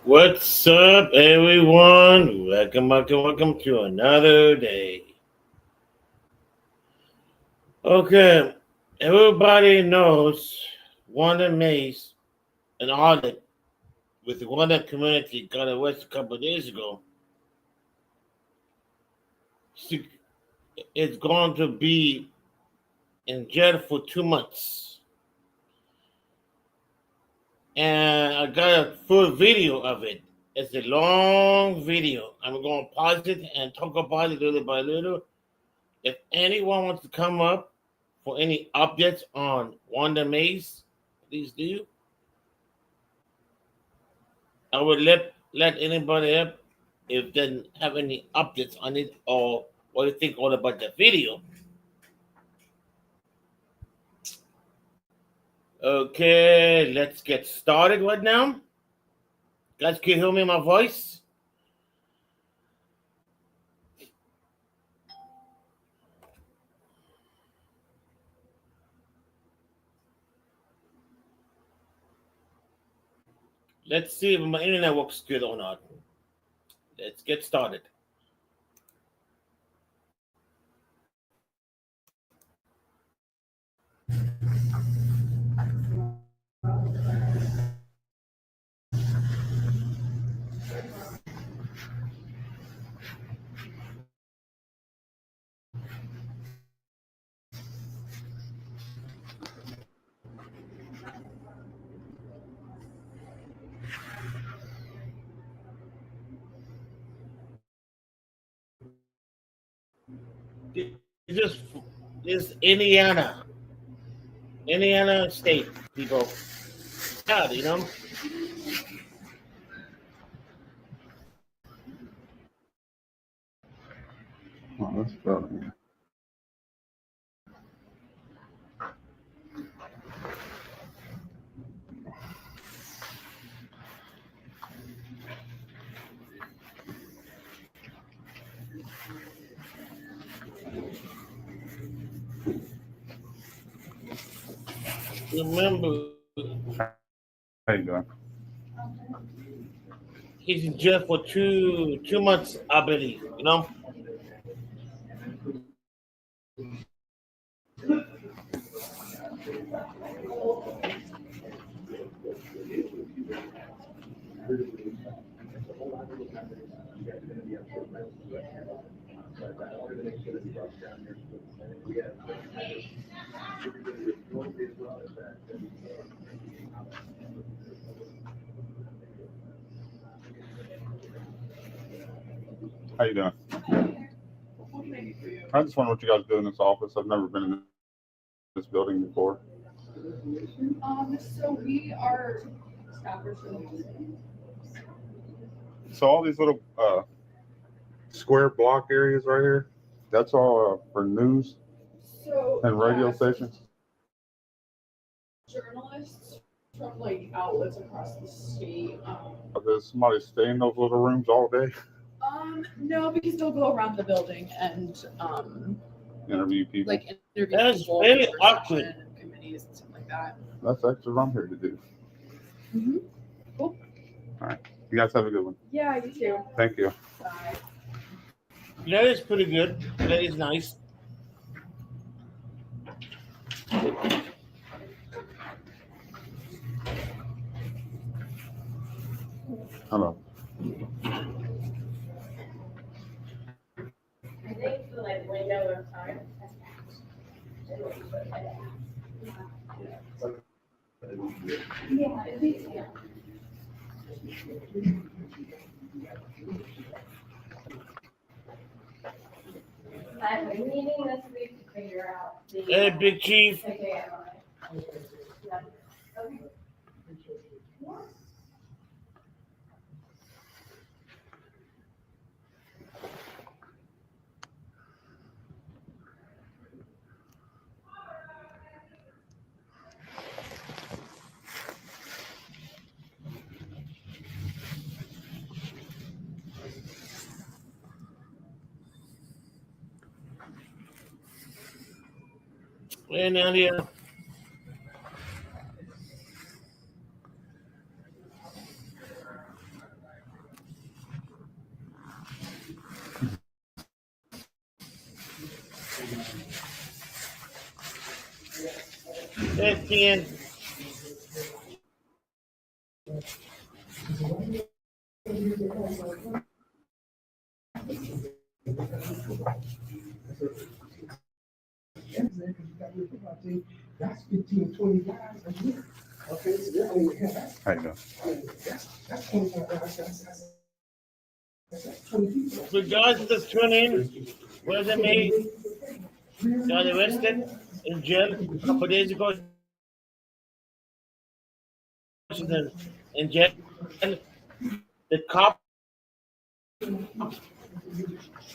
What's up, everyone? Welcome to another day. Okay, everybody knows Wanda Mace, an audit with the Wanda community, got arrested a couple of days ago. She is going to be in jail for 2 months. And I got a full video of it. It's a long video. I'm going to pause it and talk about it little by little. If anyone wants to come up for any updates on Wanda Maze, please do. I would let anybody up if they have any updates on it or what you think all about the video. Okay, let's get started right now. Guys, can you hear me my voice? Let's see if my internet works good or not. Let's get started. This is Indiana State people. Yeah, you know. Oh, that's funny. Remember, How you doing? he's in jail for 2 months, I believe. You know. How you doing? I just wonder what you guys do in this office. I've never been in this building before. So we are staffers for the So all these little square block areas right here, that's all for news and radio stations. Journalists from like outlets across the state. Does somebody stay in those little rooms all day? No, because they'll go around the building and Interview people. like interview That's people very for awkward. session and committees and stuff like that. That's actually what I'm here to do. Mm-hmm. Cool. All right. You guys have a good one. Yeah, you too. Thank you. Bye. That is pretty good. That is nice. Hello. I think the like window of time. Yeah, it is, yeah. I have a meeting this week to figure out the. Hey, Big Chief. Okay, yeah. Okay. Hey, Nadia. ESPN. That's 15, 20 guys a year. Okay, so they're only I know. That's 25 guys. That's 20 people. For guys that tune in, where they made got arrested in jail a couple days ago. She's in jail. The cop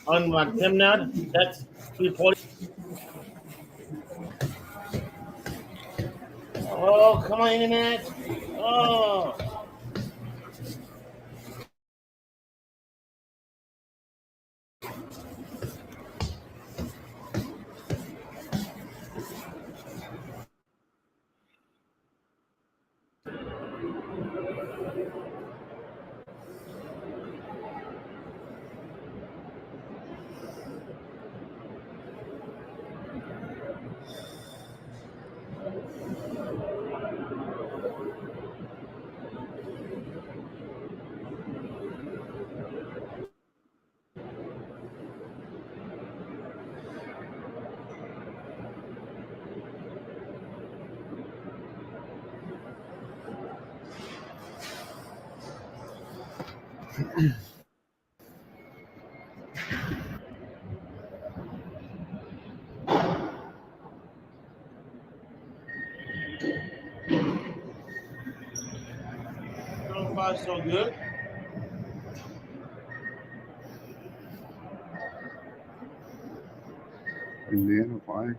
on my thumpnail, that's reported. Oh, come on, internet. Oh. So far, so good. Indiana, why?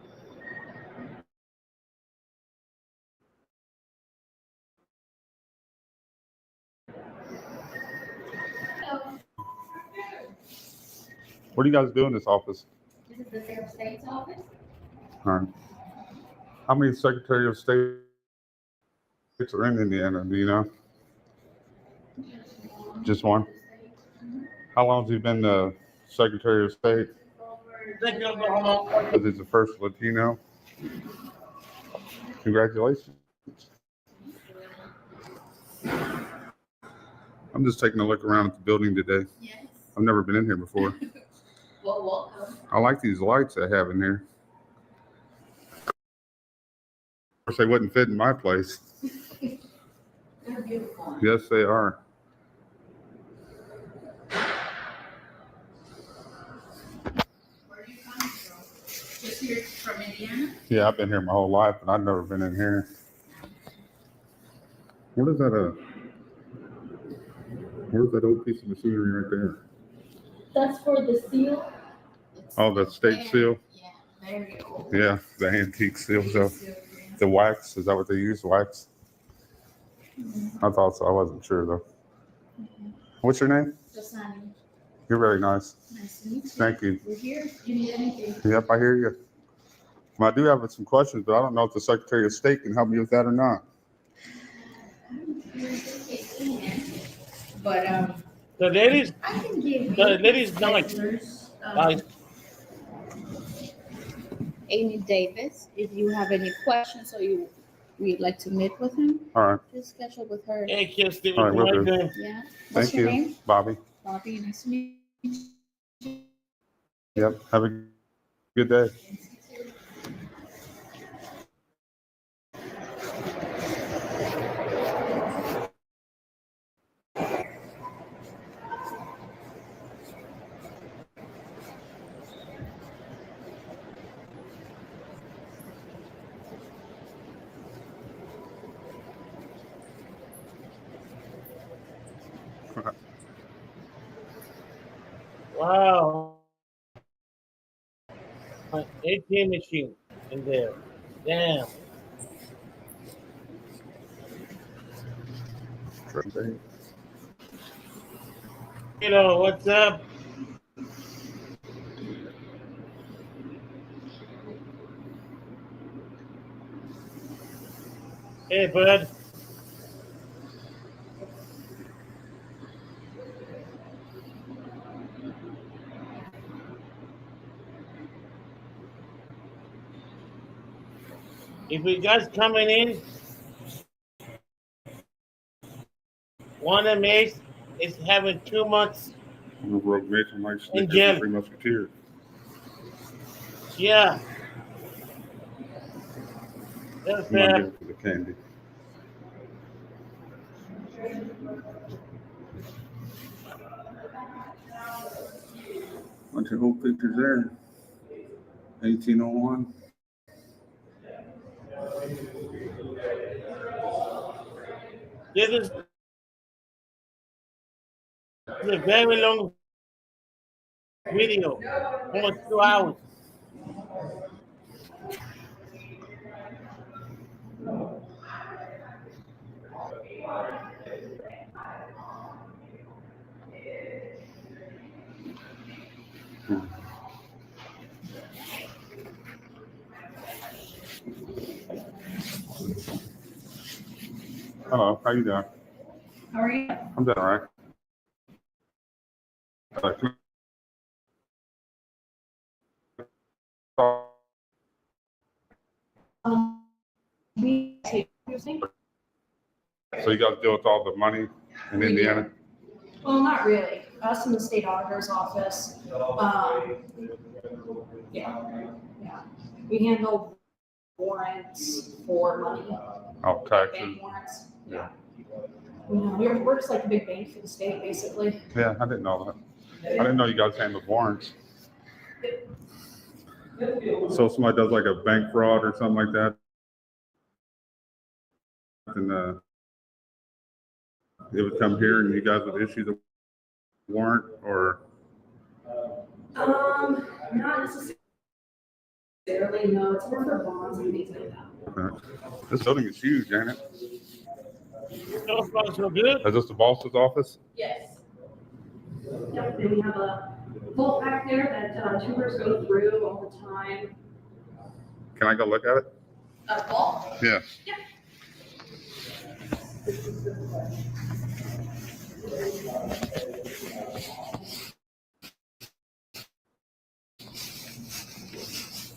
What do you guys do in this office? This is the Secretary of State's office. All right. How many Secretary of States are in Indiana? Do you know? Just one. How long has he been the Secretary of State? Thank you, Oklahoma. Because he's the first Latino. Congratulations. I'm just taking a look around at the building today. Yes. I've never been in here before. Well, welcome. I like these lights they have in here. Of course, they wouldn't fit in my place. They're beautiful. Yes, they are. Where are you coming from? Just here from Indiana? Yeah, I've been here my whole life, but I've never been in here. What is that? Where's that old piece of machinery right there? That's for the seal. Oh, the state seal? Yeah, very old. Yeah, the antique seal. So the wax, is that what they use? Wax? Mm-hmm. I thought so. I wasn't sure though. Mm-hmm. What's your name? Josani. You're very nice. Nice to meet you. Thank you. We're here. If you need anything. Yep, I hear you. Well, I do have some questions, but I don't know if the Secretary of State can help me with that or not. But The ladies, I can give you the ladies night. Guys, Amy Davis. If you have any questions or we'd like to meet with him, All right. just schedule with her. hey, kids, Steve, All right, will do. doing? Yeah. What's Thank your you, name? Bobby. Bobby. Nice to meet you. Yep. Have a good day. Wow. An ATM machine in there. Damn. You know, what's up? Hey, bud. If you guys coming in, Wanda Mace is having 2 months I'm a rogue Mason like in Snickers jail. and Three Musketeers. Yeah. That's I'm gonna fair. give it to the candy. Bunch of old pictures there. 1801. This is a very long video, almost 2 hours. Hello, how you doing? How are you? I'm doing all right. We take using? So you guys deal with all the money in Indiana? Well, not really. Us in the state auditor's office. Yeah. We handle warrants for money. Oh, taxes. Bank warrants. Yeah. We're just like a big bank for the state, basically. Yeah, I didn't know that. I didn't know you guys handled warrants. So if somebody does like a bank fraud or something like that, and it would come here and you guys would issue the warrant, or? Not necessarily, no. It's more for bonds and things like that. Okay. This building is huge, ain't it? So far, so good. Is this the boss's office? Yes. Yep, and we have a vault back there that tubers go through all the time. Can I go look at it? A vault? Yeah. Yeah.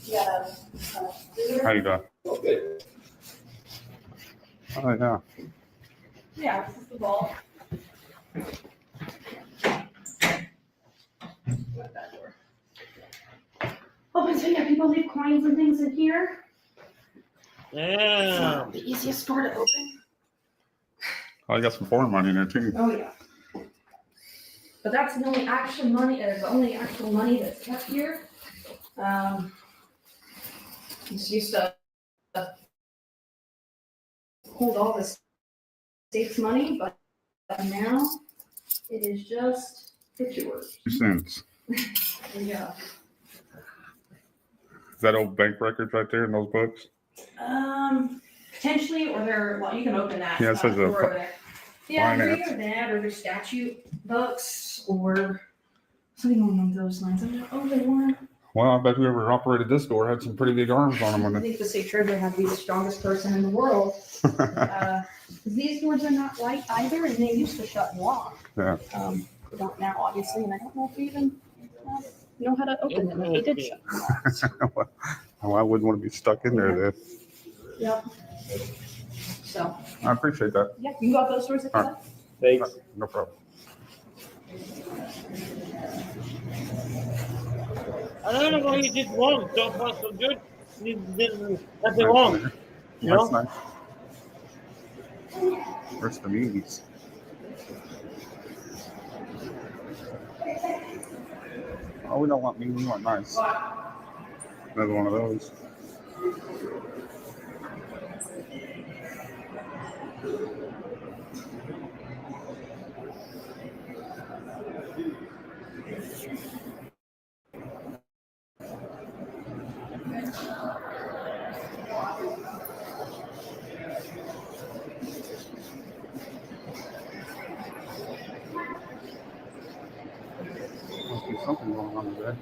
Yeah. How you doing? Okay. Oh, yeah. Yeah, this is the vault. Open, so yeah, people leave coins and things in here. Yeah. The easiest door to open. Oh, I got some foreign money in there too. Oh yeah. But that's the only actual money, the only actual money that's kept here. It's used to hold all the state's money, but now it is just yours. 2 cents. Yeah. Is that old bank records right there in those books? Potentially, or they're, well, you can open that. Yeah, it says door over there. Yeah, finance. either that or their statute books or something along those lines. I'm gonna open one. Well, I bet whoever operated this door had some pretty big arms on them. I When think the state treasurer had to be the strongest person in the world. These doors are not light either, and they used to shut and lock. Yeah. They don't now, obviously, and I don't know if we even know how to open them. They did shut and lock. Well, I wouldn't want to be stuck in there then. Yep. So, I appreciate that. yeah, you can go out those doors if you All like. Thanks. No problem. I don't know why you just walked. So far, so good. This is nothing wrong. You know? That's nice. Where's the mise? Oh, we don't want mise, we want nice. Another one of those. Must be something going on today.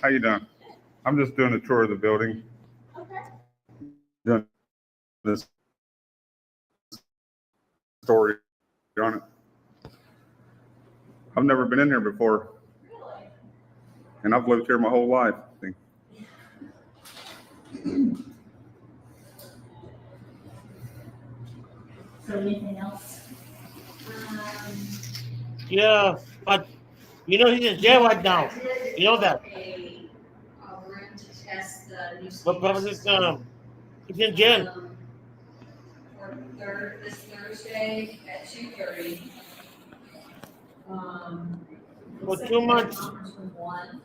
How you doing? I'm just doing a tour of the building. Okay. Doing this story on it. I've never been in here before. Really? And I've lived here my whole life. So anything else? Yeah, but you know he's in jail right now. You know that. A room to test the new But speaker system. he's in jail. For this Thursday at 2:30. For 2 months. Conference room 1.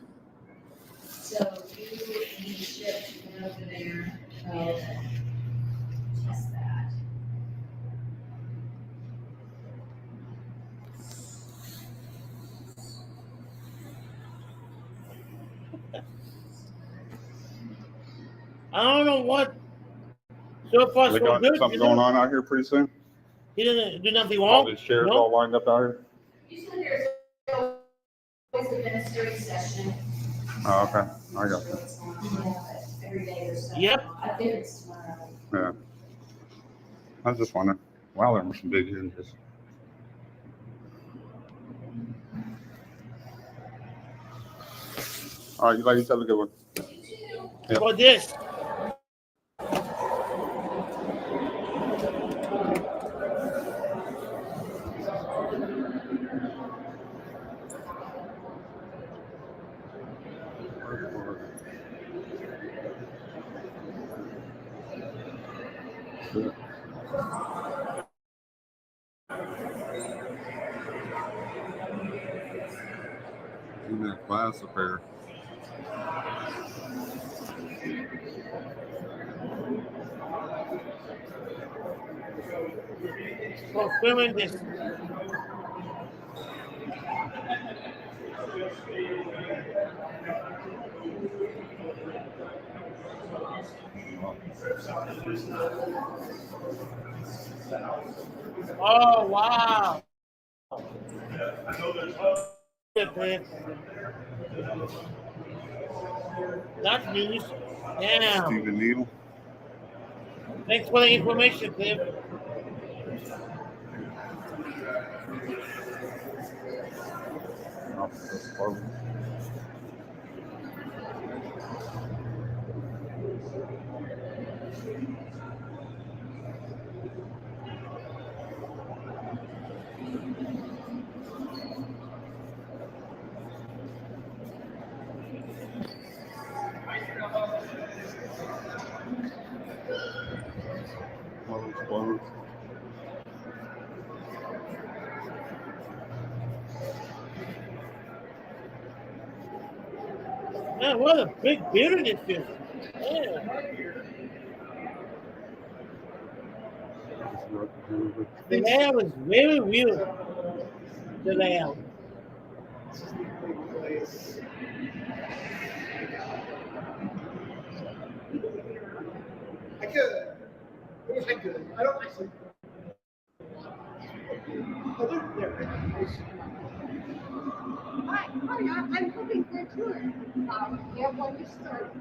So you need to shift over there and test that. I don't know what. So far, They so got good. something going on out here pretty soon. He didn't do nothing All wrong. these chairs No? all lined up out here. Usually there's always a ministry session. Oh, okay. I got you. Every day there's something. Yep. I think it's tomorrow. Yeah. I was just wondering. Wow, there were some big hinges. All right, you ladies have a good one. Yep. For this. In that class affair. For filming this. Oh, wow. That's news. Damn. Stephen Needle. Thanks for the information, Cliff. Oh, that's horrible. Closed. Man, what a big building this is. Man. The layout is very weird. The layout. I could. I wish I could. I don't actually. I live there. Hi, I'm hoping for a tour. Yeah, when you start.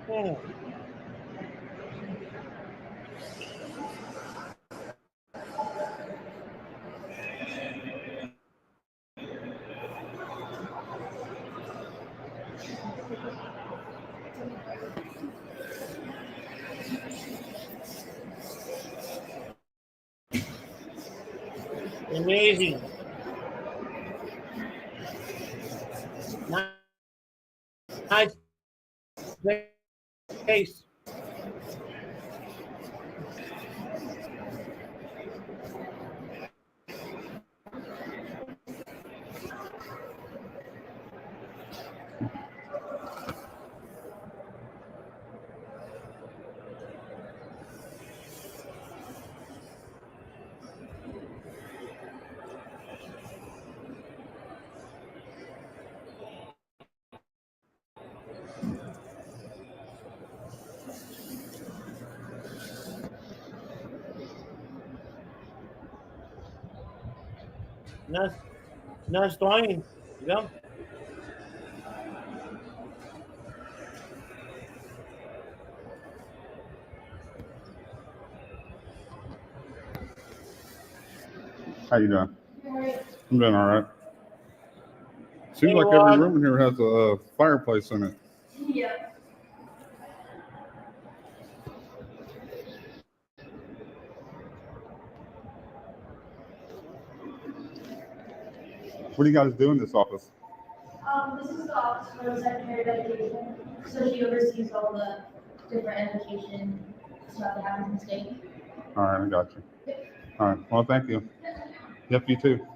Hmm. Amazing. Nice place. not not trying, you know. How you doing? I'm doing all right. Seems Hey, like every Wanda. room in here has a fireplace in it. Yeah. What do you guys do in this office? This is the office for secondary education. So she oversees all the different education stuff that happens in the state. All right, I got you. All right. Well, thank you. Yep, you too.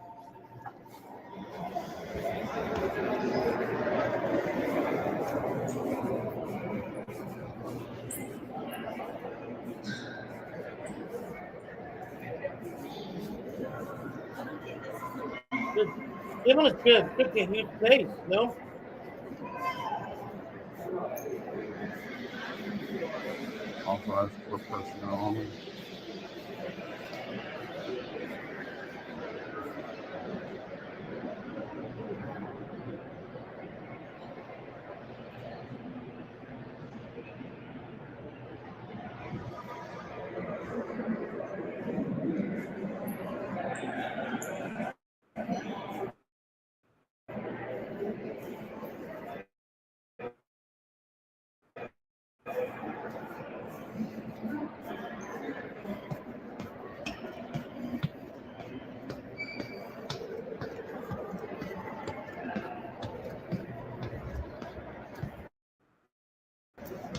It must be a freaking huge place, no? Authorized for personnel only.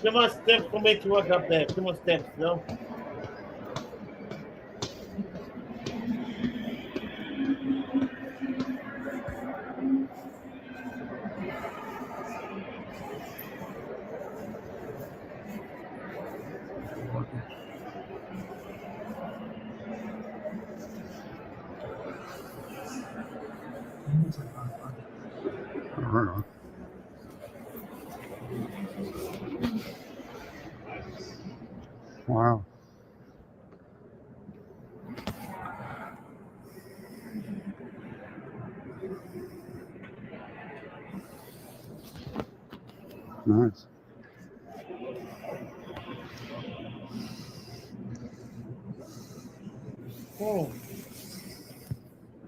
Too much steps for me to work up there. Too much steps, no? All right. Wow. Nice. Hmm.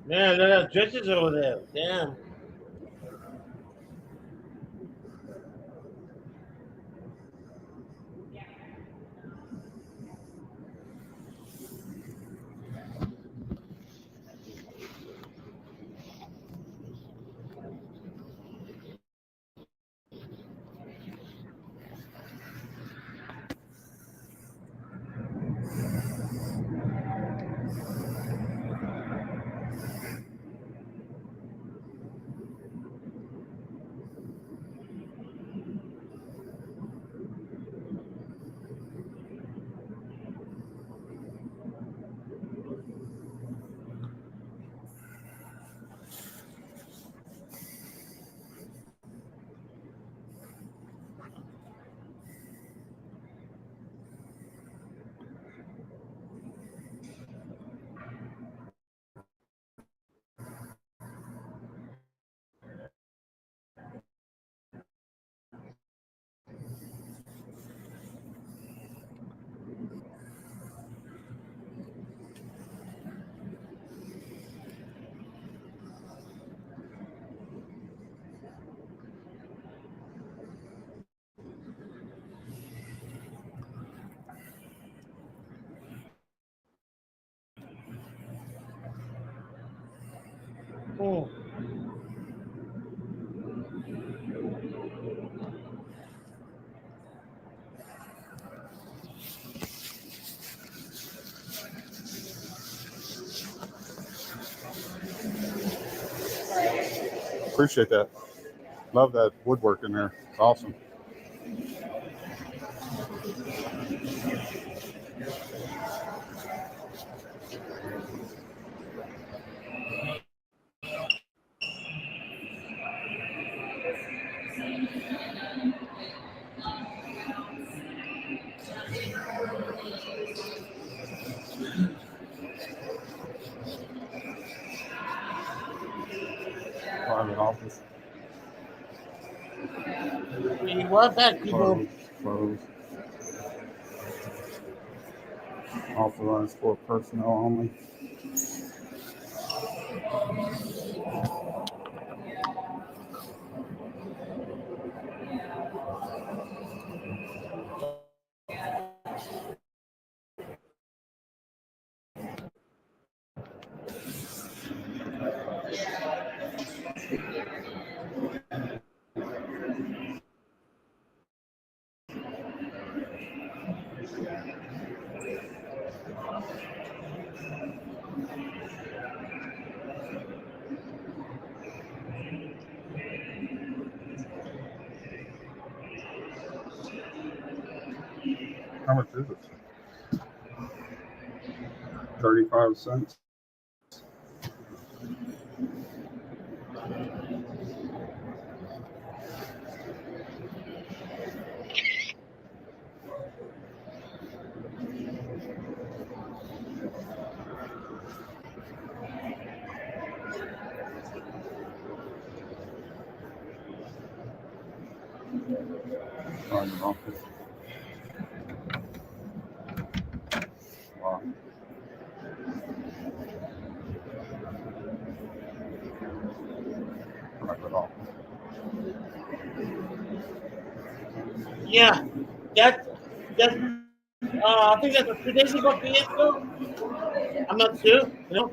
Man, there are judges over there. Damn. Hmm. Appreciate that. Love that woodwork in there. It's awesome. Private office. You what back, people? Closed. Authorized for personnel only. How much is it? 35 cents. Private office. Wow. Private office. Yeah, that's I think that's a 2 days ago, 3 days ago. I'm not sure. You know.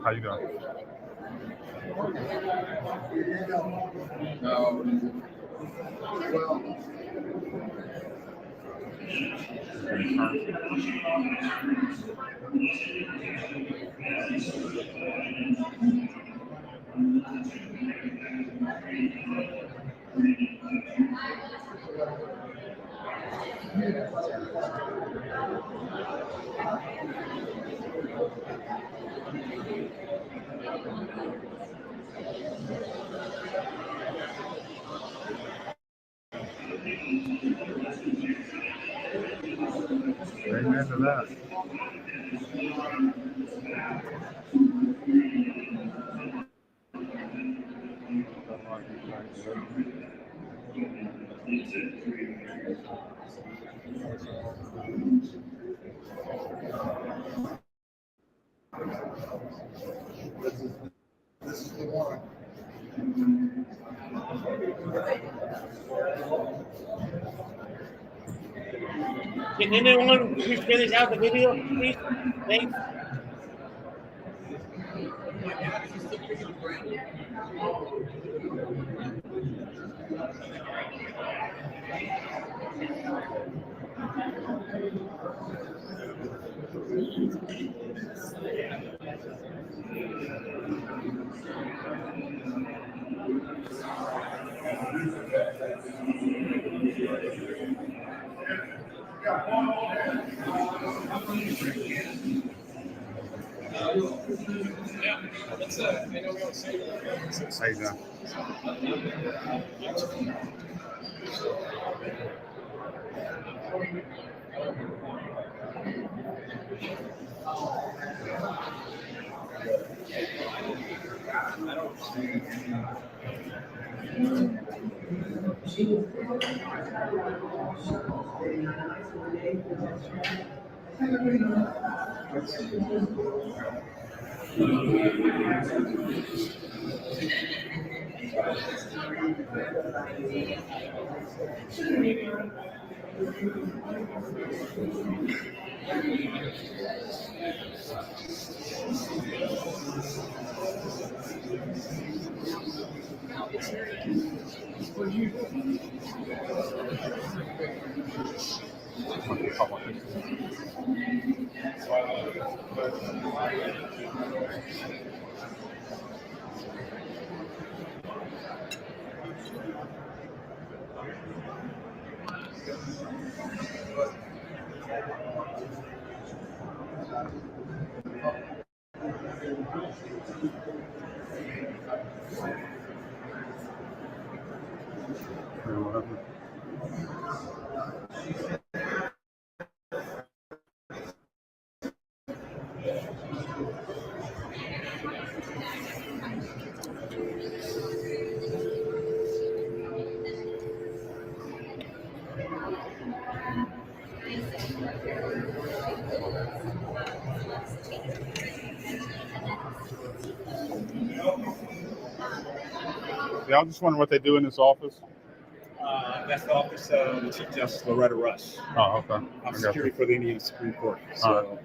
How you doing? Amen to that. Can anyone please finish out the video, please? Thanks. How you doing? Yeah, I was just wondering what they do in this office. That's the office of the Chief Justice Loretta Rush. Oh, okay. I'm security for the Indiana Supreme Court. So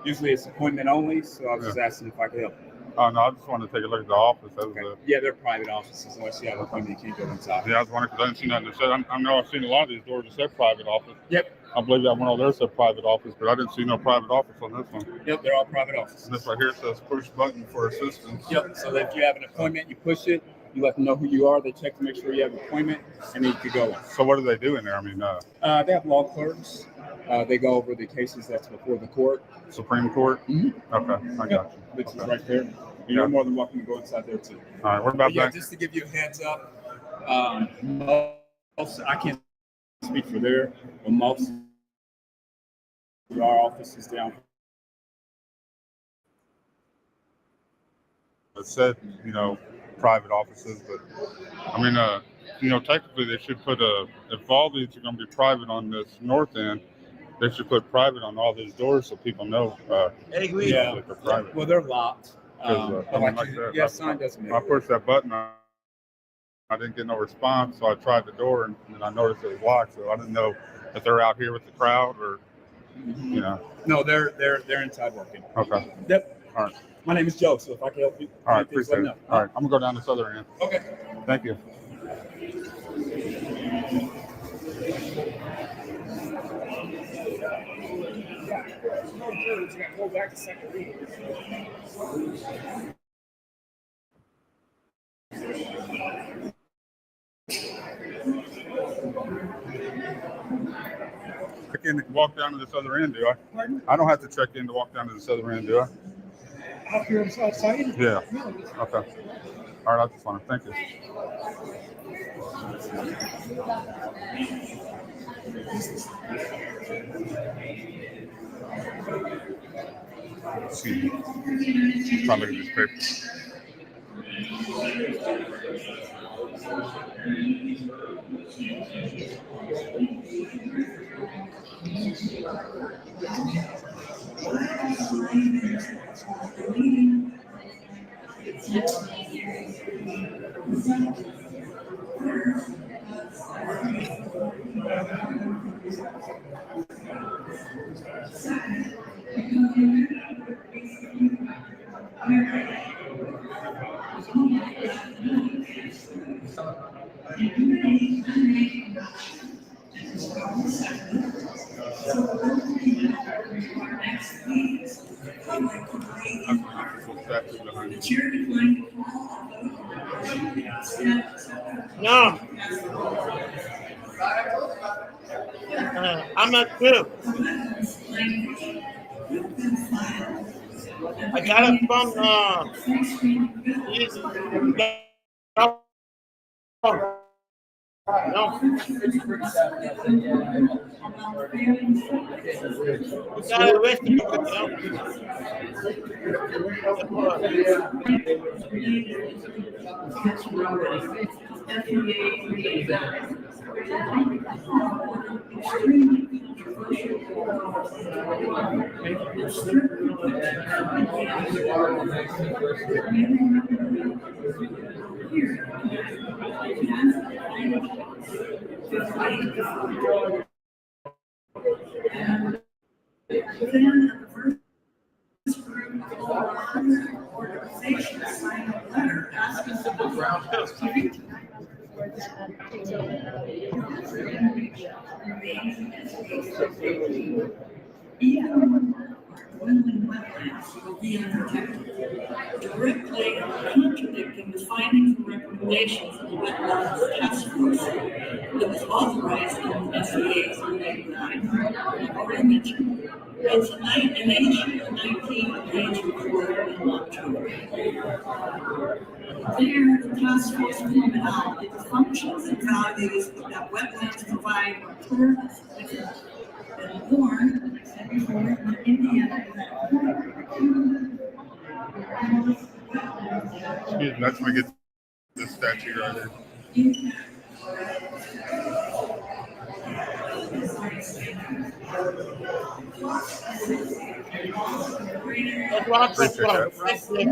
usually it's appointment only, so I was just asking if I could help. Oh, no, I just wanted to take a look at the office. That was Okay. Yeah, they're private offices unless you have an appointment, you can't go inside. Yeah, I was wondering because I didn't see nothing that said. I know I've seen a lot of these doors that said private office. Yep. I believe that one over there said private office, but I didn't see no private office on this one. Yep, they're all private offices. And this right here says push button for assistance. Yep, so that if you have an appointment, you push it, you let them know who you are, they check to make sure you have an appointment, and then you can go in. So what do they do in there? I mean, they have law clerks. They go over the cases that's before the court. Supreme Court? Mm-hmm. Okay, I got you. Which is right there. You're more than welcome to go inside there too. All right, what about yeah, back? just to give you a heads up, most, I can't speak for there, but most of our offices down. It said, private offices, but I mean, technically they should put if all these are going to be private on this north end, they should put private on all these doors so people know. Yeah, that they're private. Well, they're locked. Sign doesn't matter. I pushed that button. I didn't get no response, so I tried the door, and then I noticed it was locked. So I didn't know if they're out here with the crowd or, No, they're inside working. Okay. Yep. All right. My name is Joe, so if I can help you, all right, appreciate it. All right, I'm gonna go down this other end. Okay. Thank you. Check in to walk down to this other end, do I? Pardon? I don't have to check in to walk down to this other end, do I? Out here outside? Yeah. No. Okay. All right, that's fine. Thank you. Excuse me. I'm trying to look at this paper. No. I'm not through. I got it from no. We got arrested directly contradicting the findings and recommendations of the Wetlands Task Force. It was authorized in SCA 399. I've already mentioned. It's an issue 19 page report in October. There, the task force pointed out that the functions and values that wetlands provide are clear and significant. And more, like I said before, in Indiana, Excuse me, that's when we get this statue right here. That's what I'm Appreciate from. that. Thanks, Nick.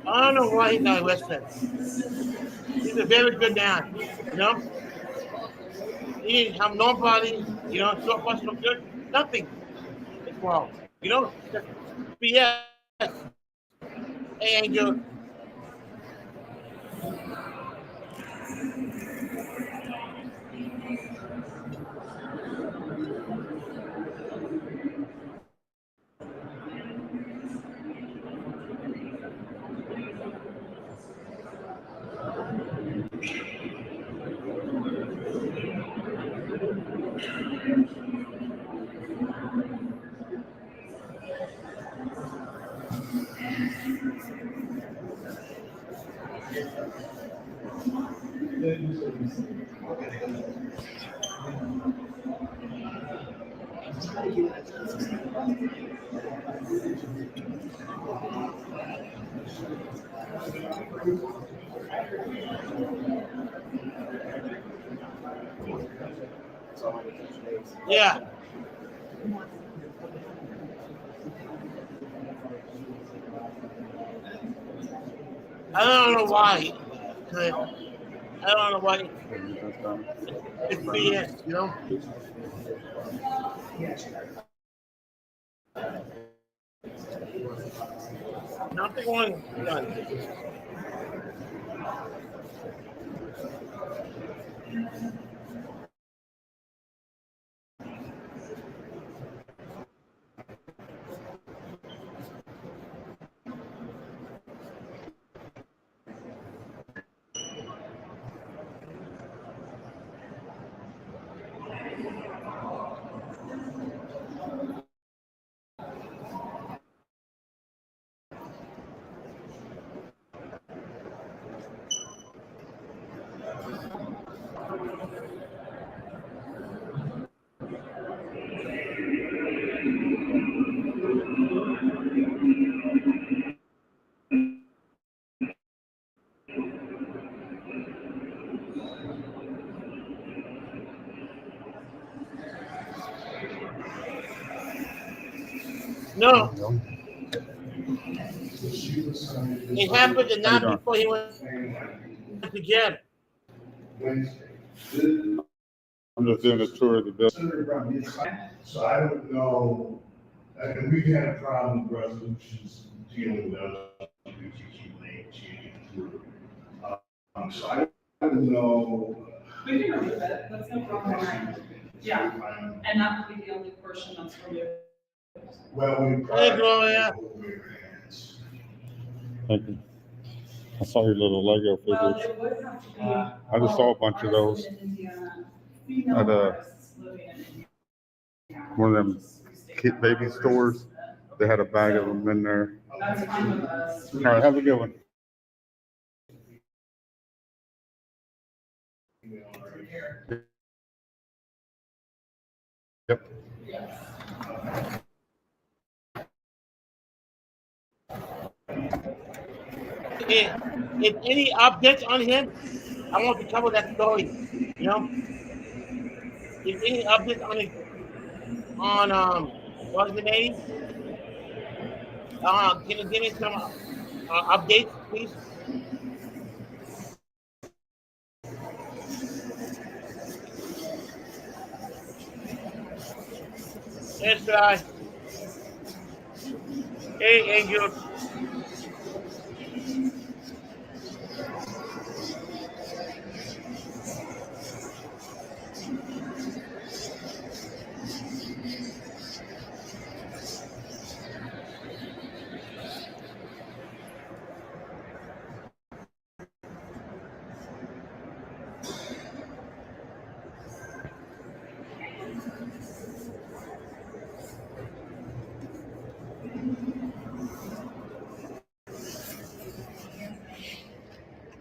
I don't know why he's not listening. He's a very good man, you know? He didn't have nobody, you know, so far so good. Nothing is wrong. You know, just BS. Hey, Angel. Yeah. I don't know why. I don't know why. It's BS, you know? Nothing wrong done. No, it happened the night before he went to jail. I'm just doing a tour of the building. So I don't know, and we've had a problem with resolutions dealing with LGBTQ through. So I don't know. We can remove it, that's no problem. Yeah, and that would be the only portion that's removed. Well, we. Hey, Gloria. Thank you. I saw your little Lego Well, figures. it would have to be. I just saw a bunch of those at one of them kid baby stores. They had a bag of them in there. That's fine with us. All right, have a good one. Yep. If any updates on him, I want to cover that story. You know, if any updates on it, on what's the name? Can you give me some updates, please? Yes, sir. Hey, Angel.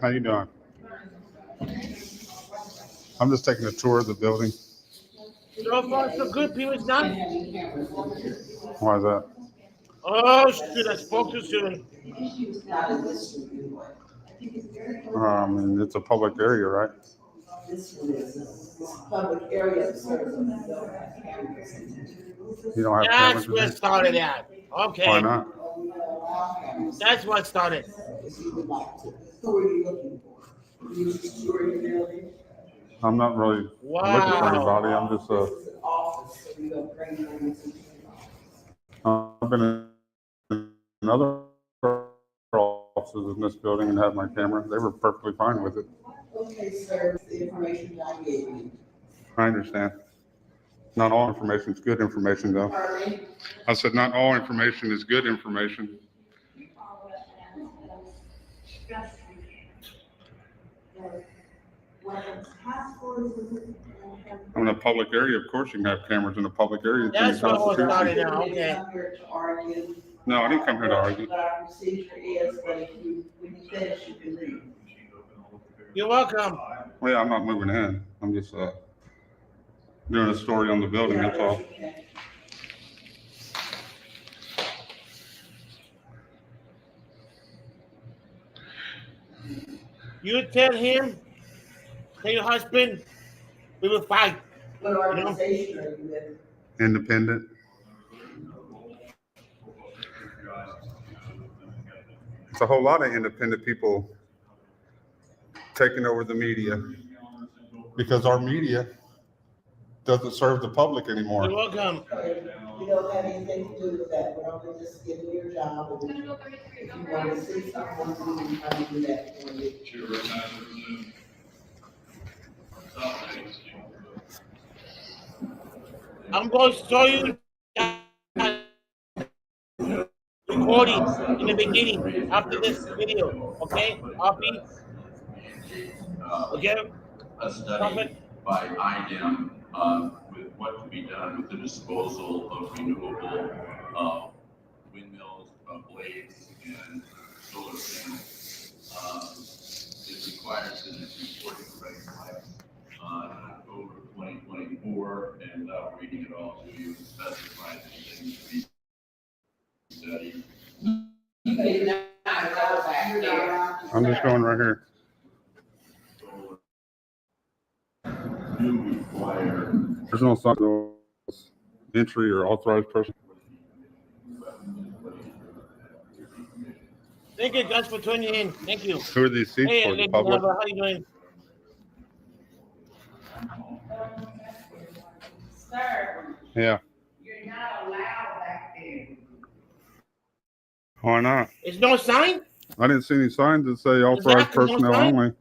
How you doing? I'm just taking a tour of the building. So far, so good, Penis Nut. Why is that? Oh, shoot, I spoke too soon. I mean, it's a public area, right? Public area. You don't have That's cameras in where here? it started at. Why Okay, not? that's what started. Who are you looking for? You secure your building? I'm not really looking for Wow. anybody. I'm just This is an office, so you don't bring them into the office. I've been in other offices in this building and had my camera. They were perfectly fine with it. Okay, sir, the information I gave you. I understand. Not all information is good information, though. Pardon me? I said not all information is good information. I'm in a public area. Of course, you can have cameras in a public area. It's in the That's what was started Constitution. now. Okay. I'm here to argue. No, I didn't come here to argue. But our procedure is that if you, when you finish, you can leave. You're welcome. Well, yeah, I'm not moving in. I'm just doing a story on the building. That's all. Okay. You tell him, tell your husband, we will fight. What organization are you with? Independent. It's a whole lot of independent people taking over the media because our media doesn't serve the public anymore. You're welcome. You don't have anything to do with that. We're only just giving you your job. And if you want to see something, you can do that for you. I'm going to show you recordings in the beginning after this video. Okay? Copy. Okay? A study by IDEM with what can be done with the disposal of renewable windmills, blades, and solar panels. It requires an reporting framework in October 2024, and reading it all to you specifies the things to be studied. I'm just going right here. There's no sign of entry or authorized person. Thank you guys for tuning in. Thank you. Who are these seats Hey, for? The lady public? lover, how you doing? Sir, Yeah. you're not allowed back there. Why not? There's no sign? I didn't see any signs that say authorized Exactly, no personnel sign? only.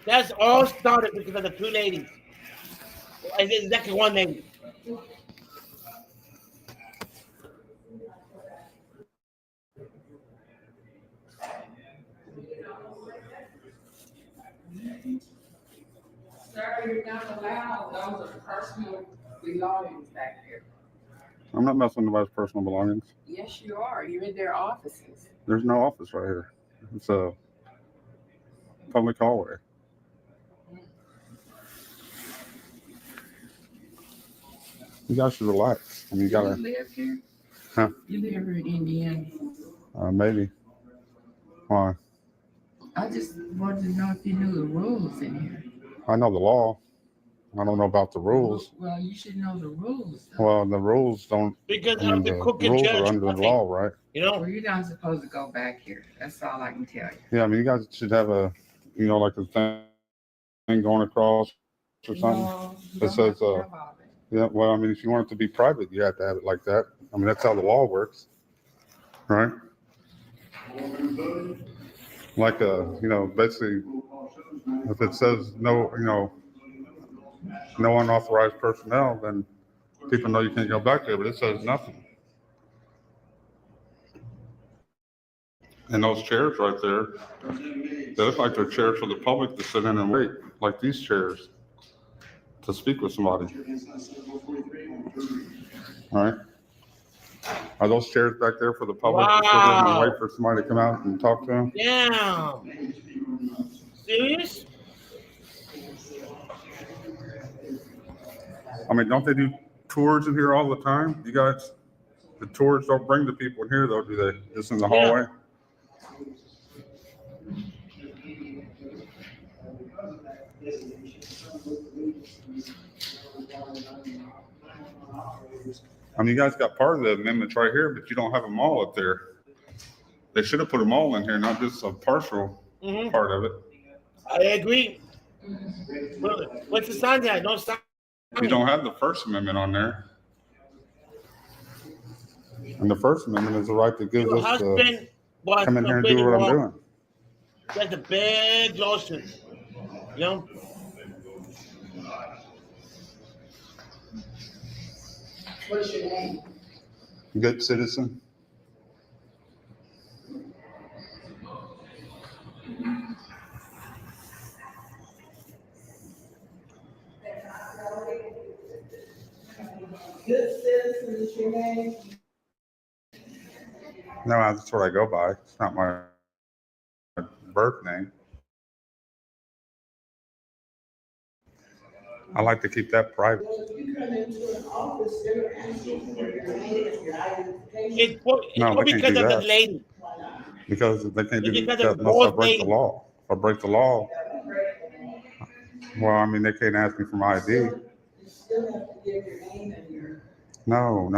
That's all started because of the two ladies. It's exactly one lady. Sir, you're not allowed. Those are personal belongings back there. I'm not messing with anybody's personal belongings. Yes, you are. You're in their offices. There's no office right here. It's a public hallway. You guys should relax. I mean, you Do you gotta, live here? Huh? You live here in Indiana. maybe. Why? I just wanted to know if you knew the rules in here. I know the law. I don't know about the rules. Well, you should know the rules. though. Well, the rules don't, Because I mean, of the the crooked rules judge. are under the Okay. law, right? You know? Well, you're not supposed to go back here. That's all I can tell you. Yeah, I mean, you guys should have a, like a thing going across or something. No, you That don't says, have to have all that. Yeah, well, I mean, if you want it to be private, you have to have it like that. I mean, that's how the law works, right? Like, basically, if it says no, no unauthorized personnel, then people know you can't go back there, but it says nothing. And those chairs right there, they look like they're chairs for the public to sit in and wait, like these chairs, to speak with somebody. All right. Are those chairs back there for the public to sit in and wait for somebody to come out and talk to them? Damn. Serious? I mean, don't they do tours in here all the time? You guys, the tours don't bring the people in here though, do they? Just in the Yeah. hallway? I mean, you guys got part of the amendments right here, but you don't have them all up there. They should have put them all in here, not just a partial part of it. I agree. What's the sign there? No sign. You don't have the First Amendment on there. And the First Amendment is the right that gives Your us to husband was come in here and do completely what I'm wrong. doing. That's a big lawsuit. You know? What's your name? Good citizen. Good citizen is your name? No, that's what I go by. It's not my birth name. I like to keep that private. Well, if you come into an office, they're asking for your name and your identification. It's No, they can't because do of the that. lady. Why not? Because they can't do It's because that of unless I both break the ladies. law. If I break the law, well, I mean, they can't ask me for my ID. You still have to give your name and your, No.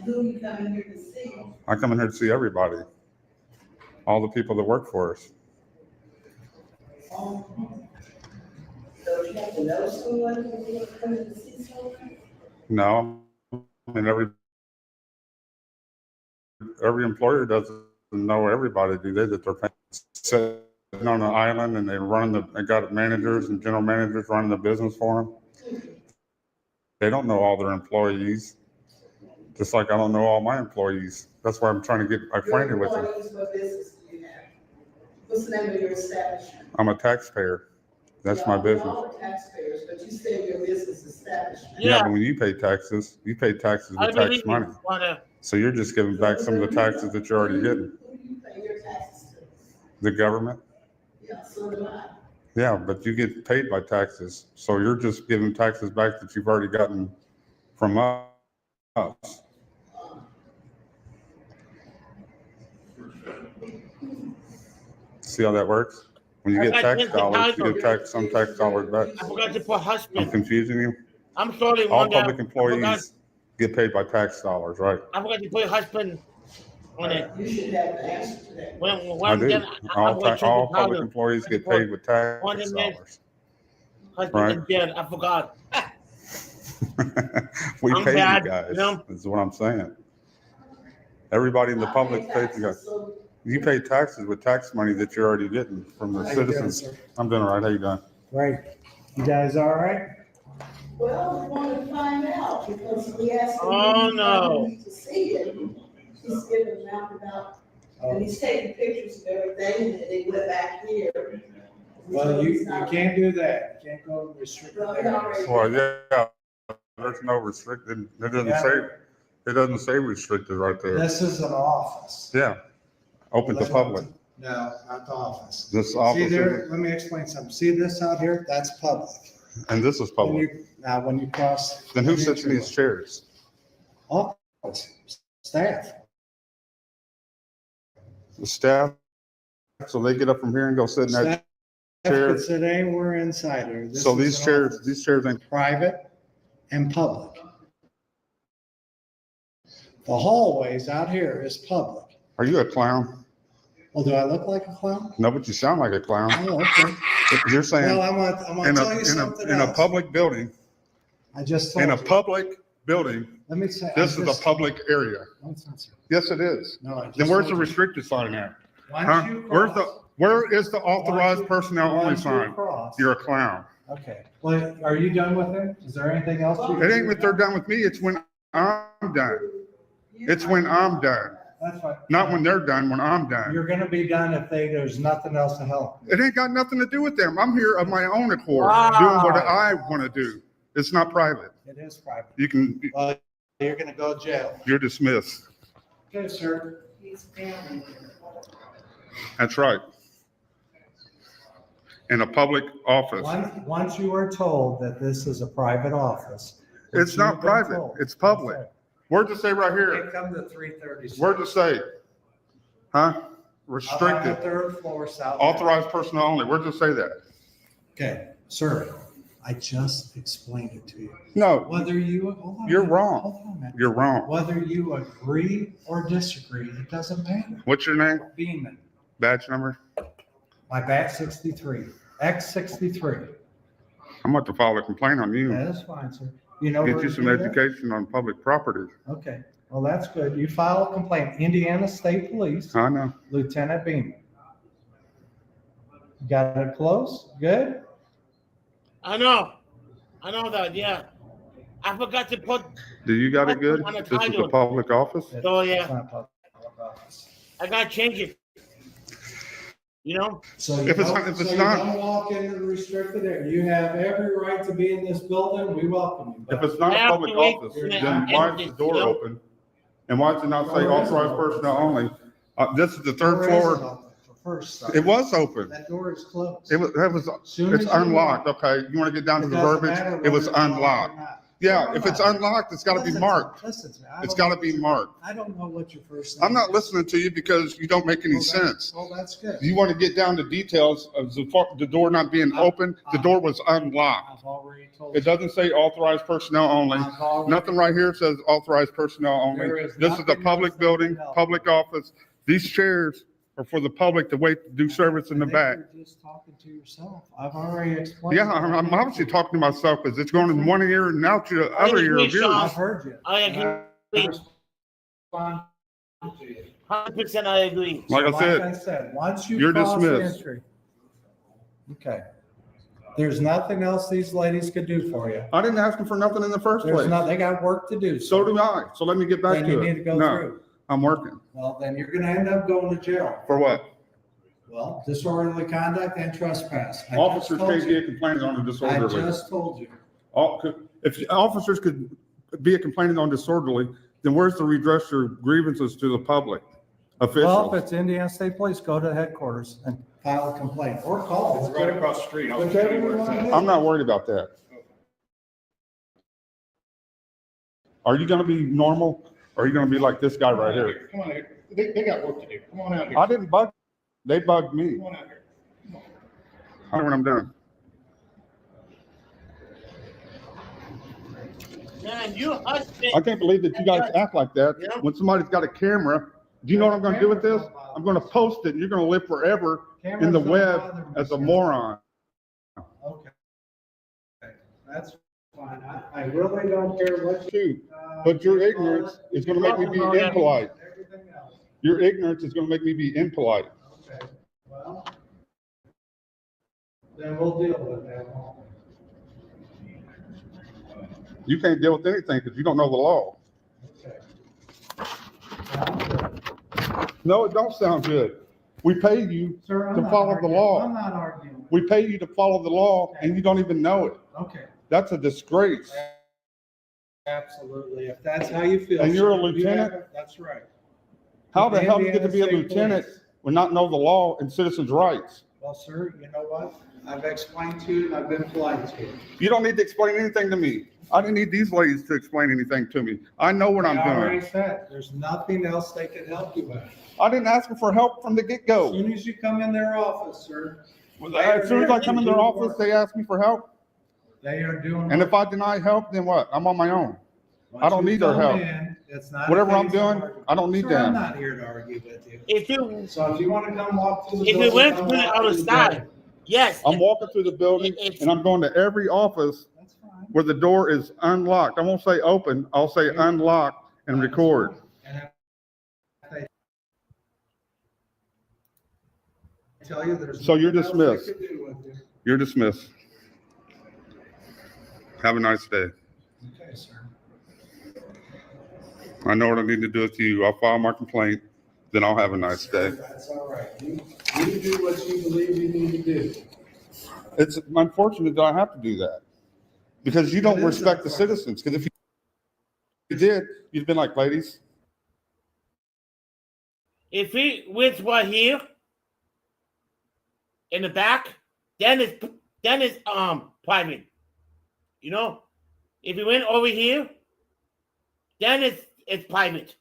who you come in here to see. I come in here to see everybody. All the people that work for us. So you have to know someone when you come in to see someone? No. I mean, every employer doesn't know everybody, do they? That they're sitting on an island and they got managers and general managers running the business for them. They don't know all their employees, just like I don't know all my employees. That's why I'm trying to get acquainted with them. Your employees, what business do you have? What's the name of your establishment? I'm a taxpayer. That's my Yeah, we business. all are taxpayers, but you said your business establishment. Yeah, but when you pay taxes with tax money. So you're just giving back some of the taxes that you're already getting. Who do you pay your taxes to? The government. Yeah, so do I. Yeah, but you get paid by taxes. So you're just giving taxes back that you've already gotten from us. See how that works? When you get tax dollars, you get some tax dollars back. I forgot to put I'm husband. confusing you. I'm sorry, All Wanda. public employees get paid by tax dollars, right? I forgot to put husband on it. You should have the answer to that. When I do. done, I'm going to All the public powder. employees get paid with tax Wanda meant dollars. husband Right. and dead. I forgot. We I'm pay bad, you guys, you know? is what I'm saying. Everybody in the public pays you guys. So, You pay taxes with tax money that you're already getting from the How you doing, citizens. sir? I'm doing all right. How you doing? Great. You guys all right? well, we want to find out because we asked. him Oh, no. To see it. He's giving out about, and he's taking pictures of everything and they went back here. Well, you can't do that. You can't go restricted Well, it areas. already- Well, yeah, there's no restricted, it doesn't say restricted right there. This is an office. Yeah, open to public. No, not the office. This See office, there, let me explain something. See this out here? That's public. and this is When public. you- Now, when you cross. Then who sits in these chairs? Office, staff. The staff? So they get up from here and go sit in that Staff chair? could sit anywhere inside here. This So is these an chairs, office. these chairs ain't, Private and public. The hallways out here is public. are you a clown? Well, do I look like a clown? No, but you sound like a clown. Oh, okay. You're Well, saying I'm gonna tell you something in a else. public building, I just told in a you. public building, Let me say. this is a public area. No, it's not, sir. Yes, it is. No, I just Then where's the told you. restricted sign at? Once Huh? you Where is the cross- authorized once you- personnel only once you sign? cross- You're a clown. Okay. Well, are you done with him? Is there anything else? you can It ain't do when they're now? done with me, it's when I'm done. It's when I'm done. That's fine. Not when they're done, when I'm done. You're gonna be done if there's nothing else to help. It ain't got nothing to do with them. I'm here of my own accord, Wow. doing what I want to do. It's not private. It is private. You can, Well, you're gonna go to jail. you're dismissed. Okay, sir. He's family. That's right. In a public office. Once you are told that this is a private office. It's not private, it's public. Where'd you say right They here? come to 336. Where'd you say? Huh? Up on the Restricted, third floor, south. authorized personnel only. Where'd you say that? Okay, sir, I just explained it to you. No, Whether you, hold on. you're man, wrong. Hold on, man. You're wrong. Whether you agree or disagree, it doesn't matter. What's your name? Beeman, Badge number? my batch 63, X63. I'm about to file a complaint on you. That is fine, sir. You know. Get where you to some do that? education on public property. Okay, well, that's good. You file a complaint, Indiana State Police, I know. Lieutenant Beeman. Got it close? Good? I know that, yeah. I forgot to put, Do you got it good? On the This is a title. public office? so It's yeah, not public office. I gotta change it. You know? So you If it's don't, not- if so it's you not- don't walk into the restricted area. You have every right to be in this building. We welcome you. If it's not I a have public to wait office, for then that why is the exit, door you know? open? And why does it not say authorized personnel only? This is the third Door floor. isn't open for first start. It was open. That door is closed. It was, Soon it's as you unlocked. walk, Okay, you want to get down to it the doesn't verbiage? matter It was whether it's locked or unlocked. not. Yeah, No, if it's no. unlocked, it's got to be Listen, marked. Listen to me. I It's don't got to be know- marked. I don't know what your first name I'm not is. listening to you because you don't make any sense. Well, that's good. You want to get down to details of the door not being open. The door was unlocked. I've already told It you. doesn't say authorized personnel only. I've already- Nothing right here says authorized personnel only. There is This is a nothing public else that building, can help. public office. These chairs are for the public to wait to do service in the I think back. You're just talking to yourself. I've already explained. Yeah, I'm obviously talking to myself because it's going in one ear and out to the other ear of yours. I've heard you. I And agree. respond to you. 100% I agree. Like I said, I said, once you you're cross the dismissed. entry. Okay. There's nothing else these ladies could do for you. I didn't ask them for nothing in the first There's place. not, they got work to do. So do I. So let me get back Then to you it. need to go No, through. I'm working. Well, then you're gonna end up going to jail. For what? Well, disorderly conduct and trespass. I just Officers told can't you. be complaining on a I disorderly. just told you. If officers could be complaining on disorderly, then where's the redress your grievances to the public Well, if officials? it's Indiana State Police, go to headquarters and file a complaint or call. It's right across the street. I'll show Whichever you where you it's want at. to do. I'm not worried about that. Are you gonna be normal? Or are you gonna be like this guy right here? Come on here. They got work to do. Come on out here. I didn't bug, they bugged me. Come on out here. I know what I'm doing. Man, you husband. I can't believe that you guys act like that Yeah. when somebody's got a camera. Do you know what I'm gonna do with this? I'm gonna post it and you're gonna live forever in the Cameras don't web bother me. as a moron. Okay. That's fine. I really don't care what you. Too. But your ignorance is gonna make me be impolite. Everything else. Your ignorance is gonna make me be impolite. Okay, well, then we'll deal with that. You can't deal with anything because you don't know the law. Okay. Sounds good. No, it don't sound good. We pay you Sir, I'm to not follow the arguing. law. I'm not arguing. We pay you to follow the law and you don't even know it. Okay, That's a disgrace. absolutely. If that's how you feel. And you're a sir, you lieutenant? have- That's right. How the hell do you get to be a Indiana State lieutenant Police. when not know the law and citizens' rights? Well, sir, you know what? I've explained to you and I've been polite to you. You don't need to explain anything to me. I didn't need these ladies to explain anything to me. I know what I'm I already doing. said, there's nothing else they can help you with. I didn't ask them for help from the As get-go. soon as you come in their office, sir, As soon as I come in their office, they ask me for help. they are doing. And if I deny help, then what? I'm on my own. I don't Once you need their come help. in, it's not a Whatever I'm case of doing, argument. I don't need Sir, I'm them. not here to argue with you. If you So if you want to come walk through the if building. we went come through the walk through other the side, building. yes. I'm walking through the building and I'm going to every office That's fine. where the door is unlocked. I won't say open, I'll say unlocked and record. And if they tell you there's. So you're nothing else dismissed. they can do with you. You're dismissed. Have a nice day. Okay, sir. I know what I need to do with you. I'll file my complaint, then I'll have a nice day. That's all right. You do what you believe you need to do. It's unfortunate that I have to do that because you don't It is respect the unfortunate. citizens. Because if you did, you'd been like, ladies, If he went right here in the back, then it's private. You know, if he went over here, then it's private.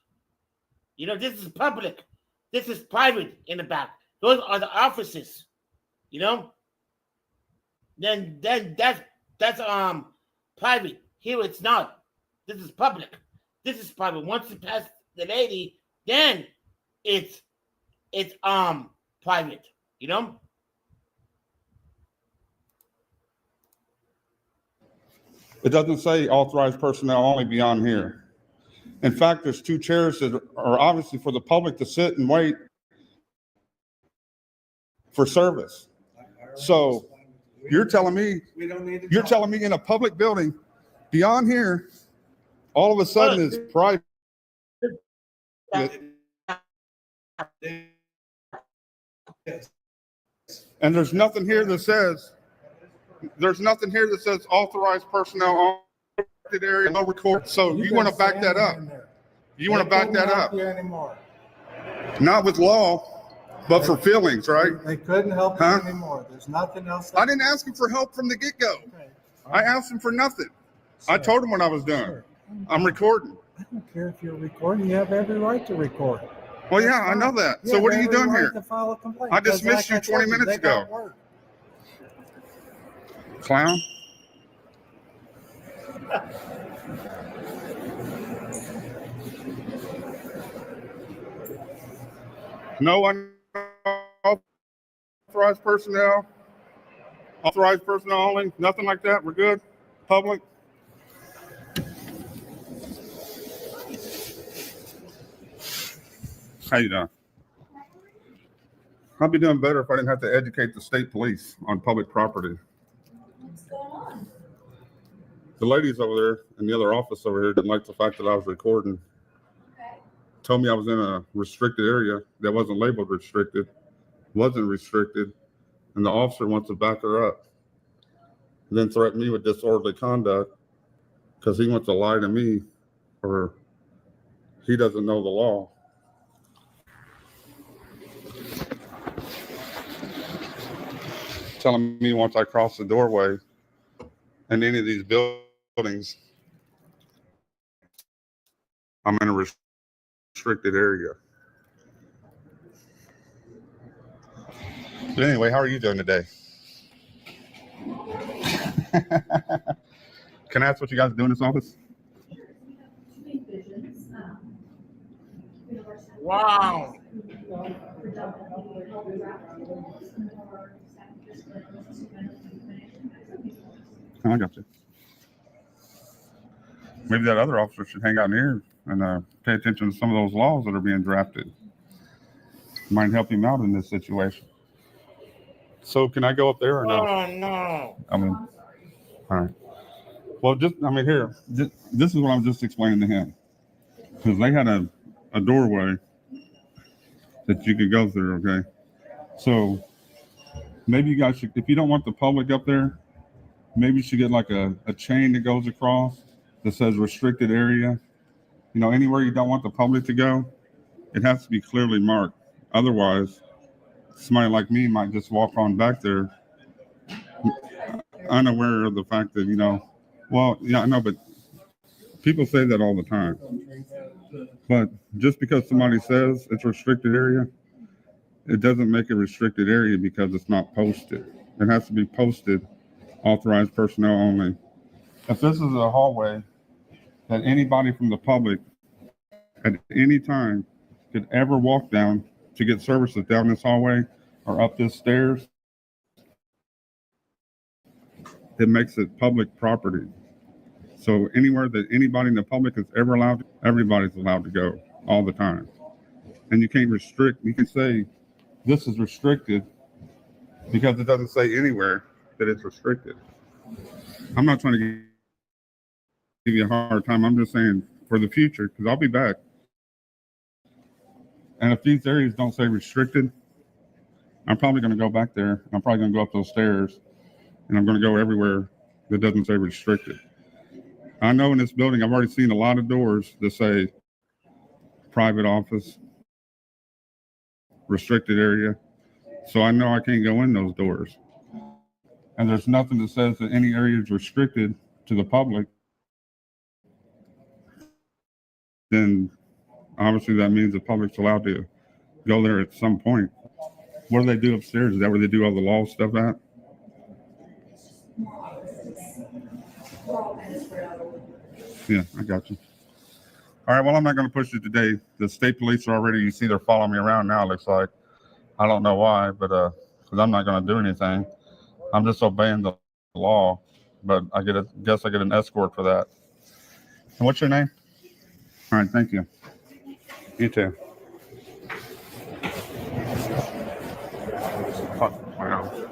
You know, this is public. This is private in the back. Those are the offices. You know, then that's private. Here it's not. This is public. This is private. Once you pass the lady, then it's private. You know. It doesn't say authorized personnel only beyond here. In fact, there's 2 chairs that are obviously for the public to sit and wait for service. So you're telling me in a public building beyond here, all of a sudden it's private. And there's nothing here that says authorized personnel on the area, no record. So you want to back that up? You want to back that up? Not with law, but for feelings, right? They couldn't help you anymore. There's nothing else. I didn't ask him for help from the get-go. Okay. I asked him for nothing. I told him what I was doing. Sure. I'm recording. I don't care if you're recording. You have every right to record. Well, yeah, I know that. So what are you doing here? To file a complaint. I dismissed you 20 minutes ago. Clown. No unauthorized personnel. Authorized personnel only. Nothing like that. We're good. Public. How you doing? I'd be doing better if I didn't have to educate the state police on public property. What's going on? The ladies over there in the other office over here didn't like the fact that I was recording. Okay. Told me I was in a restricted area that wasn't labeled restricted, wasn't restricted, and the officer wants to back her up. And then threatened me with disorderly conduct because he wants to lie to me or he doesn't know the law. Telling me once I cross the doorway in any of these buildings, I'm in a restricted area. But anyway, how are you doing today? Can I ask what you guys do in this office? Wow. I got you. Maybe that other officer should hang out in here and pay attention to some of those laws that are being drafted. Might help him out in this situation. So can I go up there or no? Oh no. I mean, all right. Well, here, this is what I'm just explaining to him. Because they had a doorway that you could go through, okay? So maybe you guys should, if you don't want the public up there, maybe you should get like a chain that goes across that says restricted area. You know, anywhere you don't want the public to go, it has to be clearly marked. Otherwise, somebody like me might just walk on back there unaware of the fact that, well, yeah, I know, but people say that all the time. But just because somebody says it's a restricted area, it doesn't make it a restricted area because it's not posted. It has to be posted, authorized personnel only. If this is a hallway that anybody from the public at any time could ever walk down to get services down this hallway or up this stairs, it makes it public property. So anywhere that anybody in the public is ever allowed, everybody's allowed to go all the time. And you can't restrict, you can say this is restricted because it doesn't say anywhere that it's restricted. I'm not trying to give you a hard time. I'm just saying for the future, because I'll be back. And if these areas don't say restricted, I'm probably going to go back there. I'm probably going to go up those stairs and I'm going to go everywhere that doesn't say restricted. I know in this building, I've already seen a lot of doors that say private office, restricted area. So I know I can't go in those doors. And there's nothing that says that any area is restricted to the public. Then obviously that means the public's allowed to go there at some point. What do they do upstairs? Is that where they do all the law stuff at? Yeah, I got you. All right, well, I'm not going to push it today. The state police are already, you see, they're following me around now, looks like. I don't know why, but because I'm not going to do anything. I'm just obeying the law, but I guess I get an escort for that. And what's your name? All right, thank you. You too. Wow.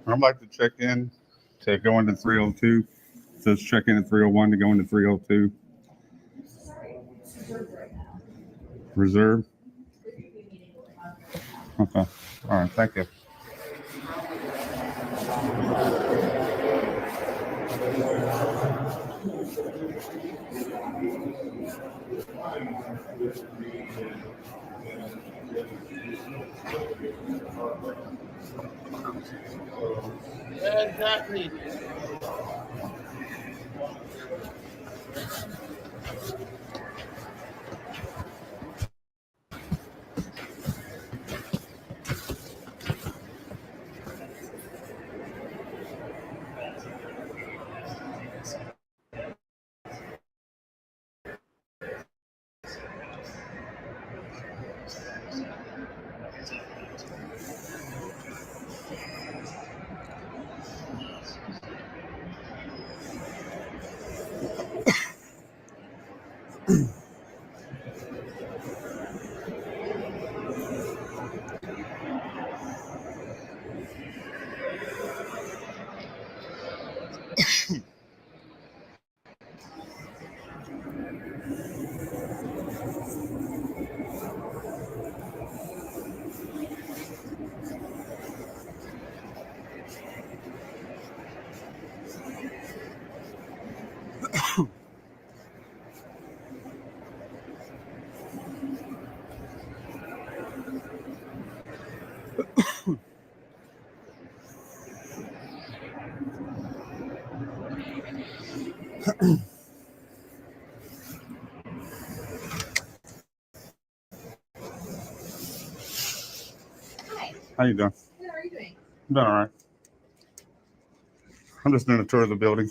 I'd like to check in to go into 302. It says check in at 301 to go into 302. Reserve? Okay. All right. Thank you. Exactly. How you doing? What are you doing? I'm doing all right. I'm just doing a tour of the building.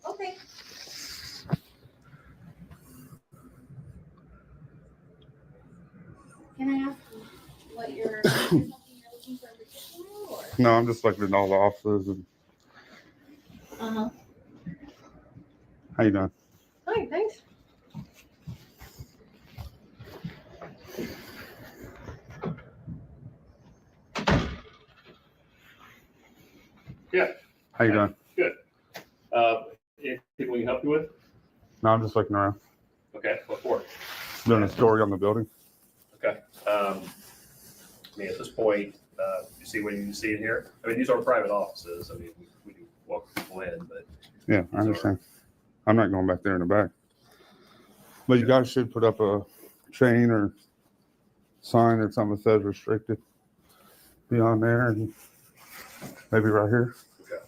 Okay. Can I ask what you're looking for in particular, or? No, I'm just looking at all the offices. And Uh-huh. how you doing? Hi, thanks. Yeah. How you doing? Good. Anything we can help you with? No, I'm just looking around. Okay, what for? Doing a story on the building. Okay. I mean, at this point, you see what you see in here? I mean, these are private offices. I mean, we do walk people in, but. Yeah, I understand. I'm not going back there in the back. But you guys should put up a chain or sign or something that says restricted beyond there, and maybe right here. Okay.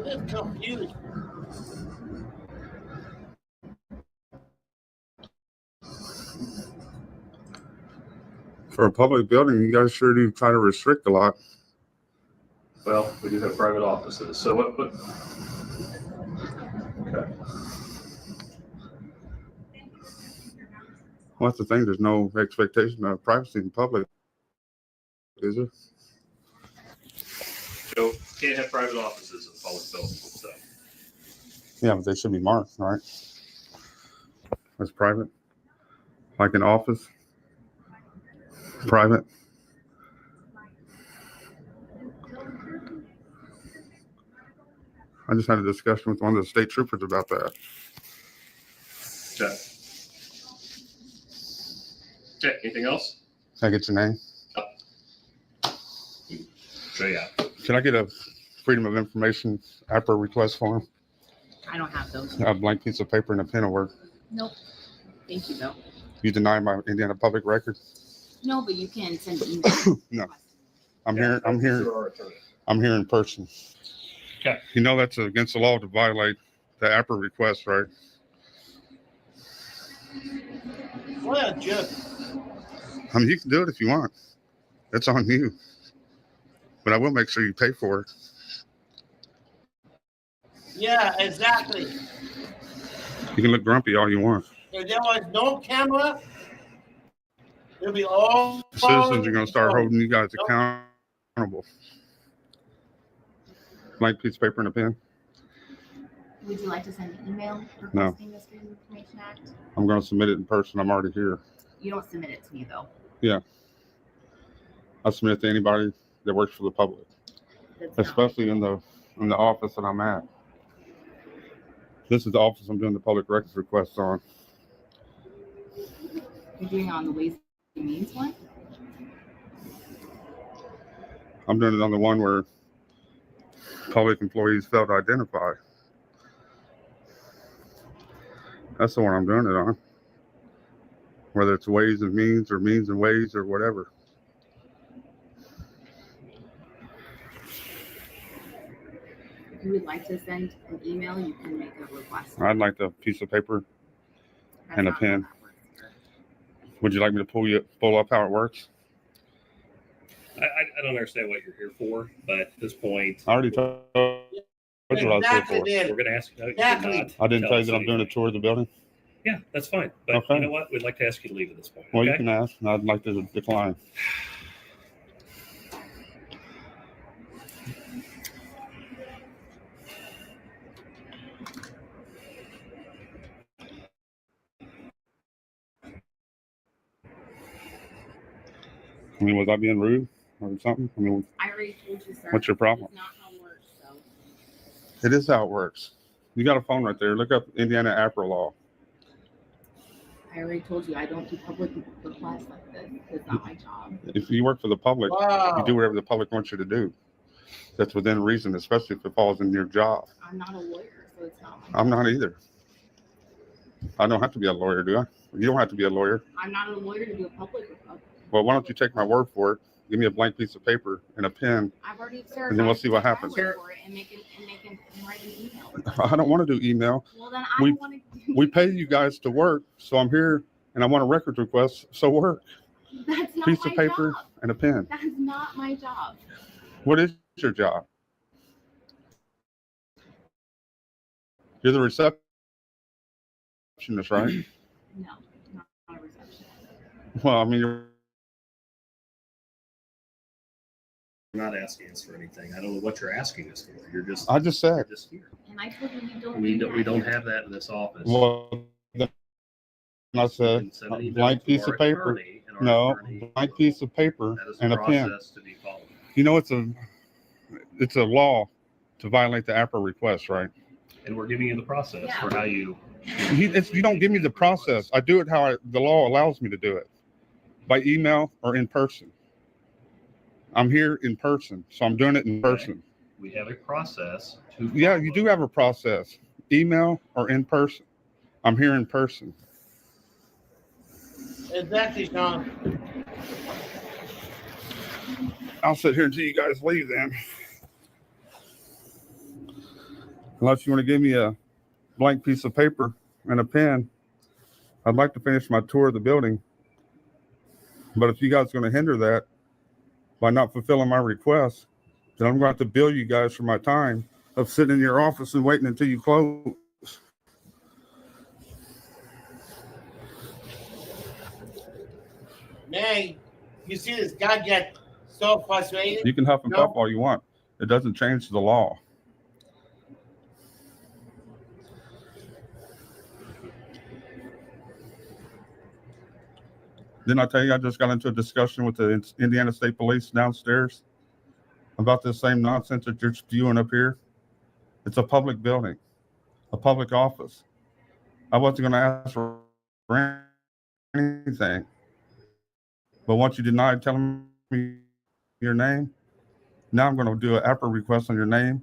It's confused. For a public building, you guys sure do try to restrict a lot. Well, we do have private offices. So what? Okay. Well, that's the thing. There's no expectation of privacy in public, is there? So can't have private offices in public buildings, so. Yeah, but they should be marked, right? As private, like an office, private. I just had a discussion with one of the state troopers about that. Okay. Okay, anything else? Can I get your name? So yeah. Can I get a Freedom of Information APRA request form? I don't have those. A blank piece of paper and a pen will work. Nope. Thank you, though. You deny my Indiana public record? No, but you can send an email. No. I'm here in person. Okay. You know that's against the law to violate the APRA request, right? Well, Jeff. I mean, you can do it if you want. That's on you. But I will make sure you pay for it. Yeah, exactly. You can look grumpy all you want. If there was no camera, it'll be all. The citizens are going to start holding you guys accountable. Blank piece of paper and a pen? Would you like to send an email No. requesting this Freedom of Information Act? I'm going to submit it in person. I'm already here. You don't submit it to me, though. Yeah. I'll submit it to anybody that works for the public, especially in the office that I'm at. This is the office I'm doing the public records request on. You're doing it on the Ways and Means one? I'm doing it on the one where public employees failed to identify. That's the one I'm doing it on. Whether it's Ways and Means or Means and Ways or whatever. If you would like to send an email, you can make a request. I'd like a piece of paper That's and a not pen. how that works here. Would you like me to pull up how it works? I don't understand what you're here for, but at this point, I already told you what I was here for. we're going to ask you. Exactly. I didn't tell you that I'm doing a tour of the building. Yeah, that's fine. But Okay. you know what? We'd like to ask you to leave at this point. Well, okay? you can ask, and I'd like to decline. I mean, was I being rude or something? I mean, I already told you, sir. What's your problem? It's not how it works, so. it is how it works. You got a phone right there. Look up Indiana APRA law. I already told you, I don't do public requests like this. It's not my job. If you work for the public, Wow. you do whatever the public wants you to do. That's within reason, especially if it falls in your job. I'm not a lawyer, so it's not my I'm job. not either. I don't have to be a lawyer, do I? You don't have to be a lawyer. I'm not a lawyer to do a public request. Well, why don't you take my word for it? Give me a blank piece of paper and a pen. I've already served. And then we'll see what happens. For it and make it and write an email. I don't want to do email. Well, then I We- don't want to. We pay you guys to work, so I'm here and I want a record request, so work. That's not Piece my of paper job. and a pen. That's not my job. What is your job? You're the receptionist, right? No, not a receptionist. Well, I mean, you're You're not asking us for anything. I don't know what you're asking us for. You're just. I just said. You're just here. And I told you we don't. We do don't. that We don't here. have that in this office. Well, then I You said can send an a email blank to piece our of paper. attorney, and our No, attorney blank will- piece of paper That is and a a pen. process to be followed. You know, it's a law to violate the APRA request, right? And we're giving you the process Yeah. for how you. You don't give me the process. I do it how the law allows me to do it, by email or in person. I'm here in person, so I'm doing it in person. We have a process to. Yeah, you do have a process, email or in person. I'm here in person. Exactly, Sean. I'll sit here until you guys leave then. Unless you want to give me a blank piece of paper and a pen. I'd like to finish my tour of the building. But if you guys are going to hinder that by not fulfilling my request, then I'm going to have to bill you guys for my time of sitting in your office and waiting until you close. Man, you see this guy get so frustrated. You can huff and puff all you want. It doesn't change the law. Didn't I tell you I just got into a discussion with the Indiana State Police downstairs about this same nonsense that you're spewing up here? It's a public building, a public office. I wasn't going to ask for anything, but once you denied telling me your name, now I'm going to do an APRA request on your name,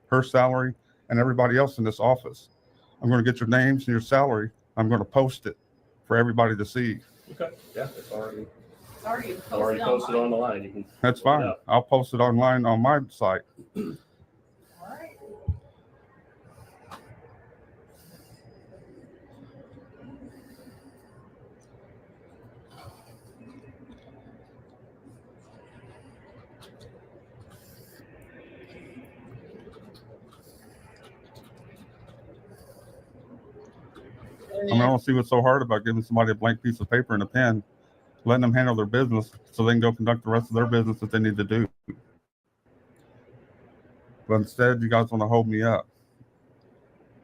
her salary, and everybody else in this office. I'm going to get your names and your salary. I'm going to post it for everybody to see. Okay, yeah, it's already already posted on the line. You can. That's fine. I'll post it online on my site. All right. I mean, I don't see what's so hard about giving somebody a blank piece of paper and a pen, letting them handle their business so they can go conduct the rest of their business that they need to do. But instead, you guys want to hold me up.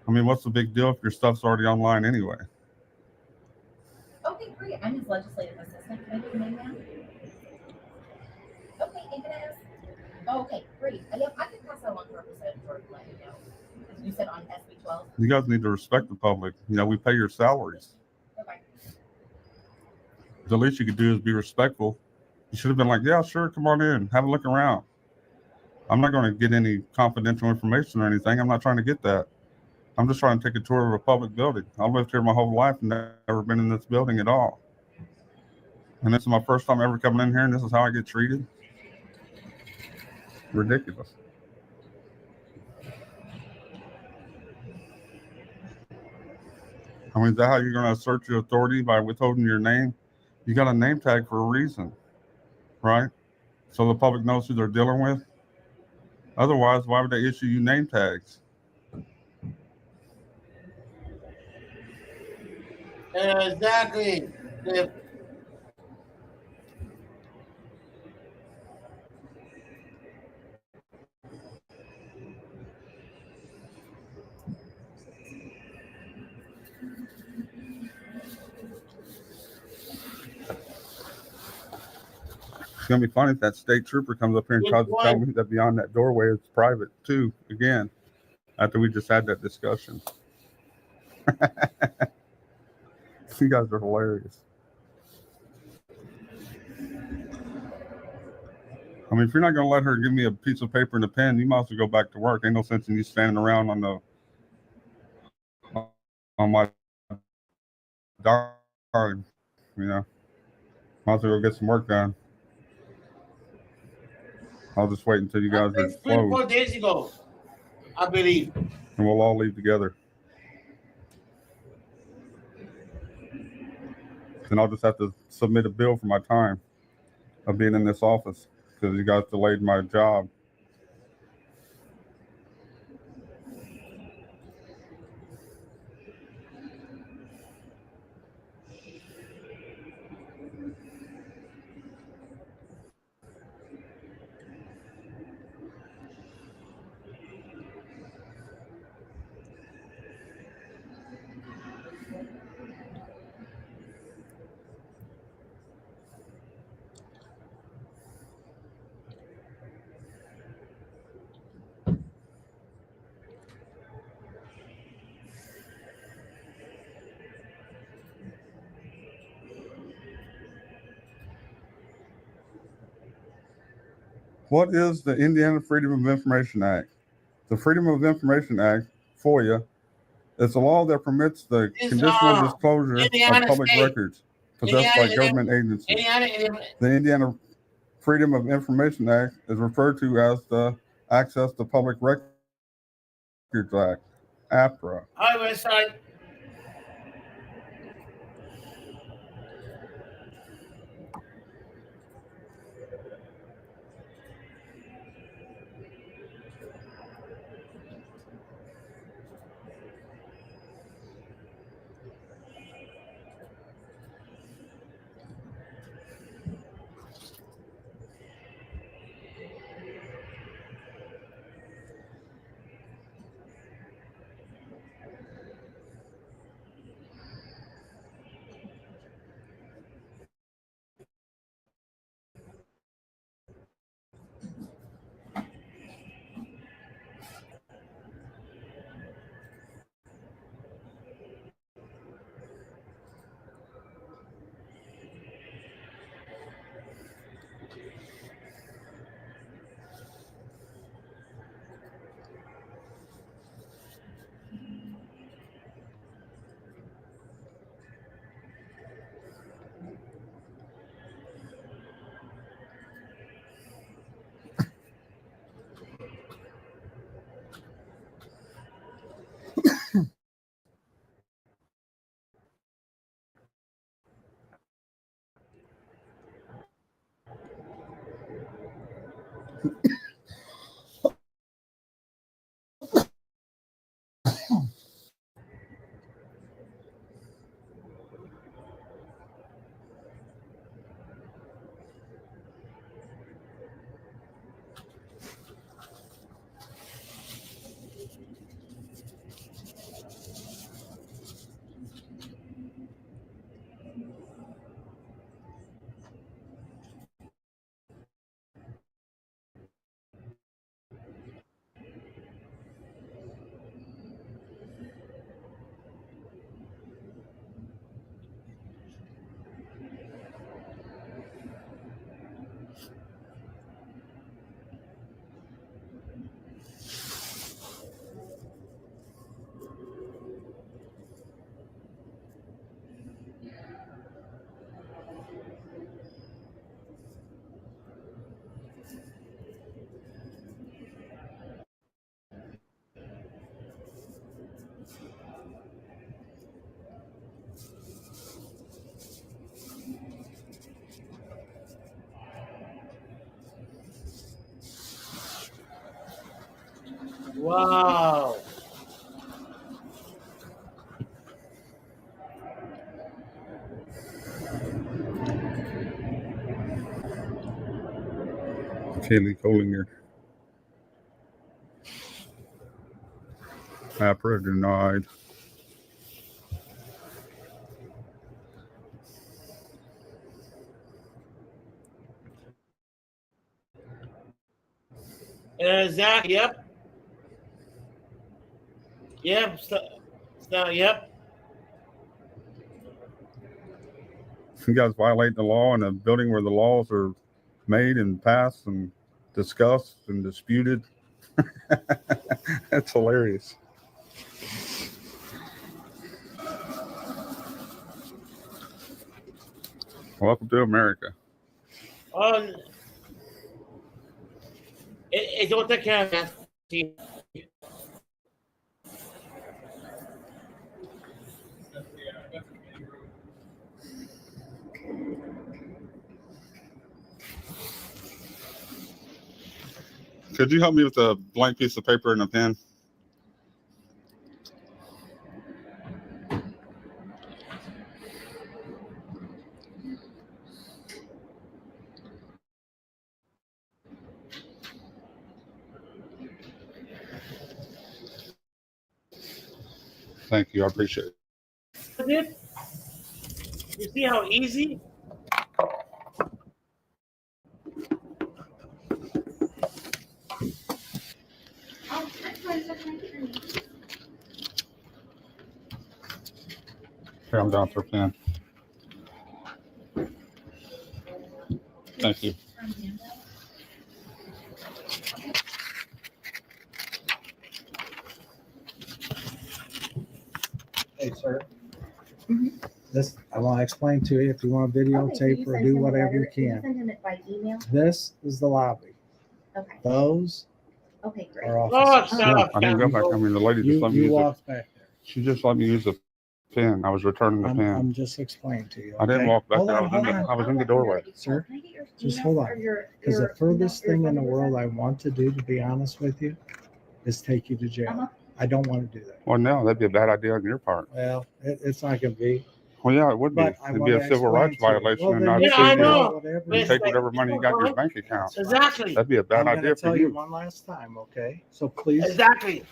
I mean, what's the big deal if your stuff's already online anyway? Okay, great. I'm his legislative assistant. Can I get your name down? Okay, Ignace. Oh, okay, great. Yep, I can pass that along to Representative Jordan, let you know. You said on SB 12? You guys need to respect the public. You know, we pay your salaries. Okay. The least you could do is be respectful. You should have been like, yeah, sure, come on in, have a look around. I'm not going to get any confidential information or anything. I'm not trying to get that. I'm just trying to take a tour of a public building. I've lived here my whole life and never been in this building at all. And this is my first time ever coming in here, and this is how I get treated. Ridiculous. I mean, is that how you're going to assert your authority, by withholding your name? You got a name tag for a reason, right? So the public knows who they're dealing with. Otherwise, why would they issue you name tags? Exactly. It's going to be funny if that state trooper comes up here and tries to tell me that beyond that doorway is private too, again, after we just had that discussion. You guys are hilarious. I mean, if you're not going to let her give me a piece of paper and a pen, you might as well go back to work. Ain't no sense in you standing around on my dime, you know. Might as well go get some work done. I'll just wait until you guys are 4 days ago, I believe. And we'll all leave together. Then I'll just have to submit a bill for my time of being in this office because you guys delayed my job. What is the Indiana Freedom of Information Act? The Freedom of Information Act, FOIA, is a law that permits the conditional disclosure of public records possessed by government agencies. The Indiana Freedom of Information Act is referred to as the Access to Public Records Act, APRA. Hi, Westside. Wow. Kaylee Collinger. APRA denied. Zach, yep. Yep. Yep. You guys violate the law in a building where the laws are made and passed and discussed and disputed. That's hilarious. Welcome to America. It's what the camera. Could you help me with a blank piece of paper and a pen? Thank you. I appreciate it. You see how easy? Here, I'm down for a pen. Thank you. Hey, sir. This, I want to explain to you if you want to videotape or do whatever you can. Send it by email? This is the lobby. Okay. Those Okay, great. are offices. Yeah, I didn't go back. I mean, the lady just let me You use it. walked back there. She just let me use a pen. I was returning the pen. I'm just explaining to you. I didn't okay? walk back Hold there. on, I was in the doorway. Sir, just hold on. Because the furthest thing in the world I want to do, to be honest with you, is take you to jail. I don't want to do that. Well, no, that'd be a bad idea on your part. Well, it's not going to be. Well, yeah, it would be. But I It'd be a wanna civil rights explain to you. violation Well, and then not you sue can you. do know whatever. And take whatever money you got in your bank account. Exactly. That'd be a bad I'm idea going to for tell you you. one last time, okay? So please, Exactly.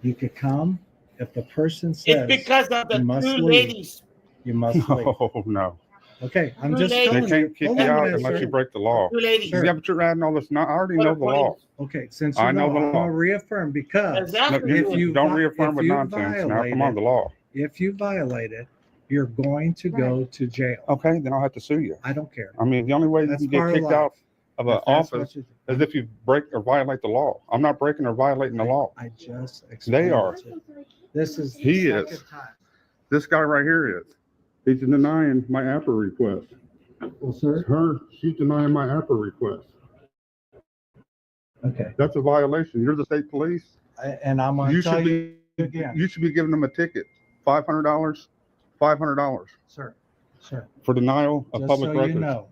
you could come. If the person It's says because of the you must two leave, ladies. you must leave. Oh, no. Okay, I'm Two just ladies. They telling can't you. kick Hold you on a out minute, unless sir. you break the law. Two ladies. Sure. Yeah, but you're adding all this. I already know the law. Okay, since I you know know, the I'm law. going to reaffirm because Exactly. Look, don't reaffirm with nonsense. Now, come on, the law. if you violate it, you're going to go to jail. Okay, then I'll have to sue you. I don't care. I mean, the only way That's you can part get of kicked life. out of an If that's office what you is if you break or violate the law. I'm not breaking or violating the law. I just explained They are. it to you. This is the He second is. time. This guy right here is. He's denying my APRA request. Well, sir. She's denying my APRA request. Okay. That's a violation. You're the state police. And I'm going to tell you again. You should be giving them a ticket. $500. $500 Sir, for denial of just public so records. you know,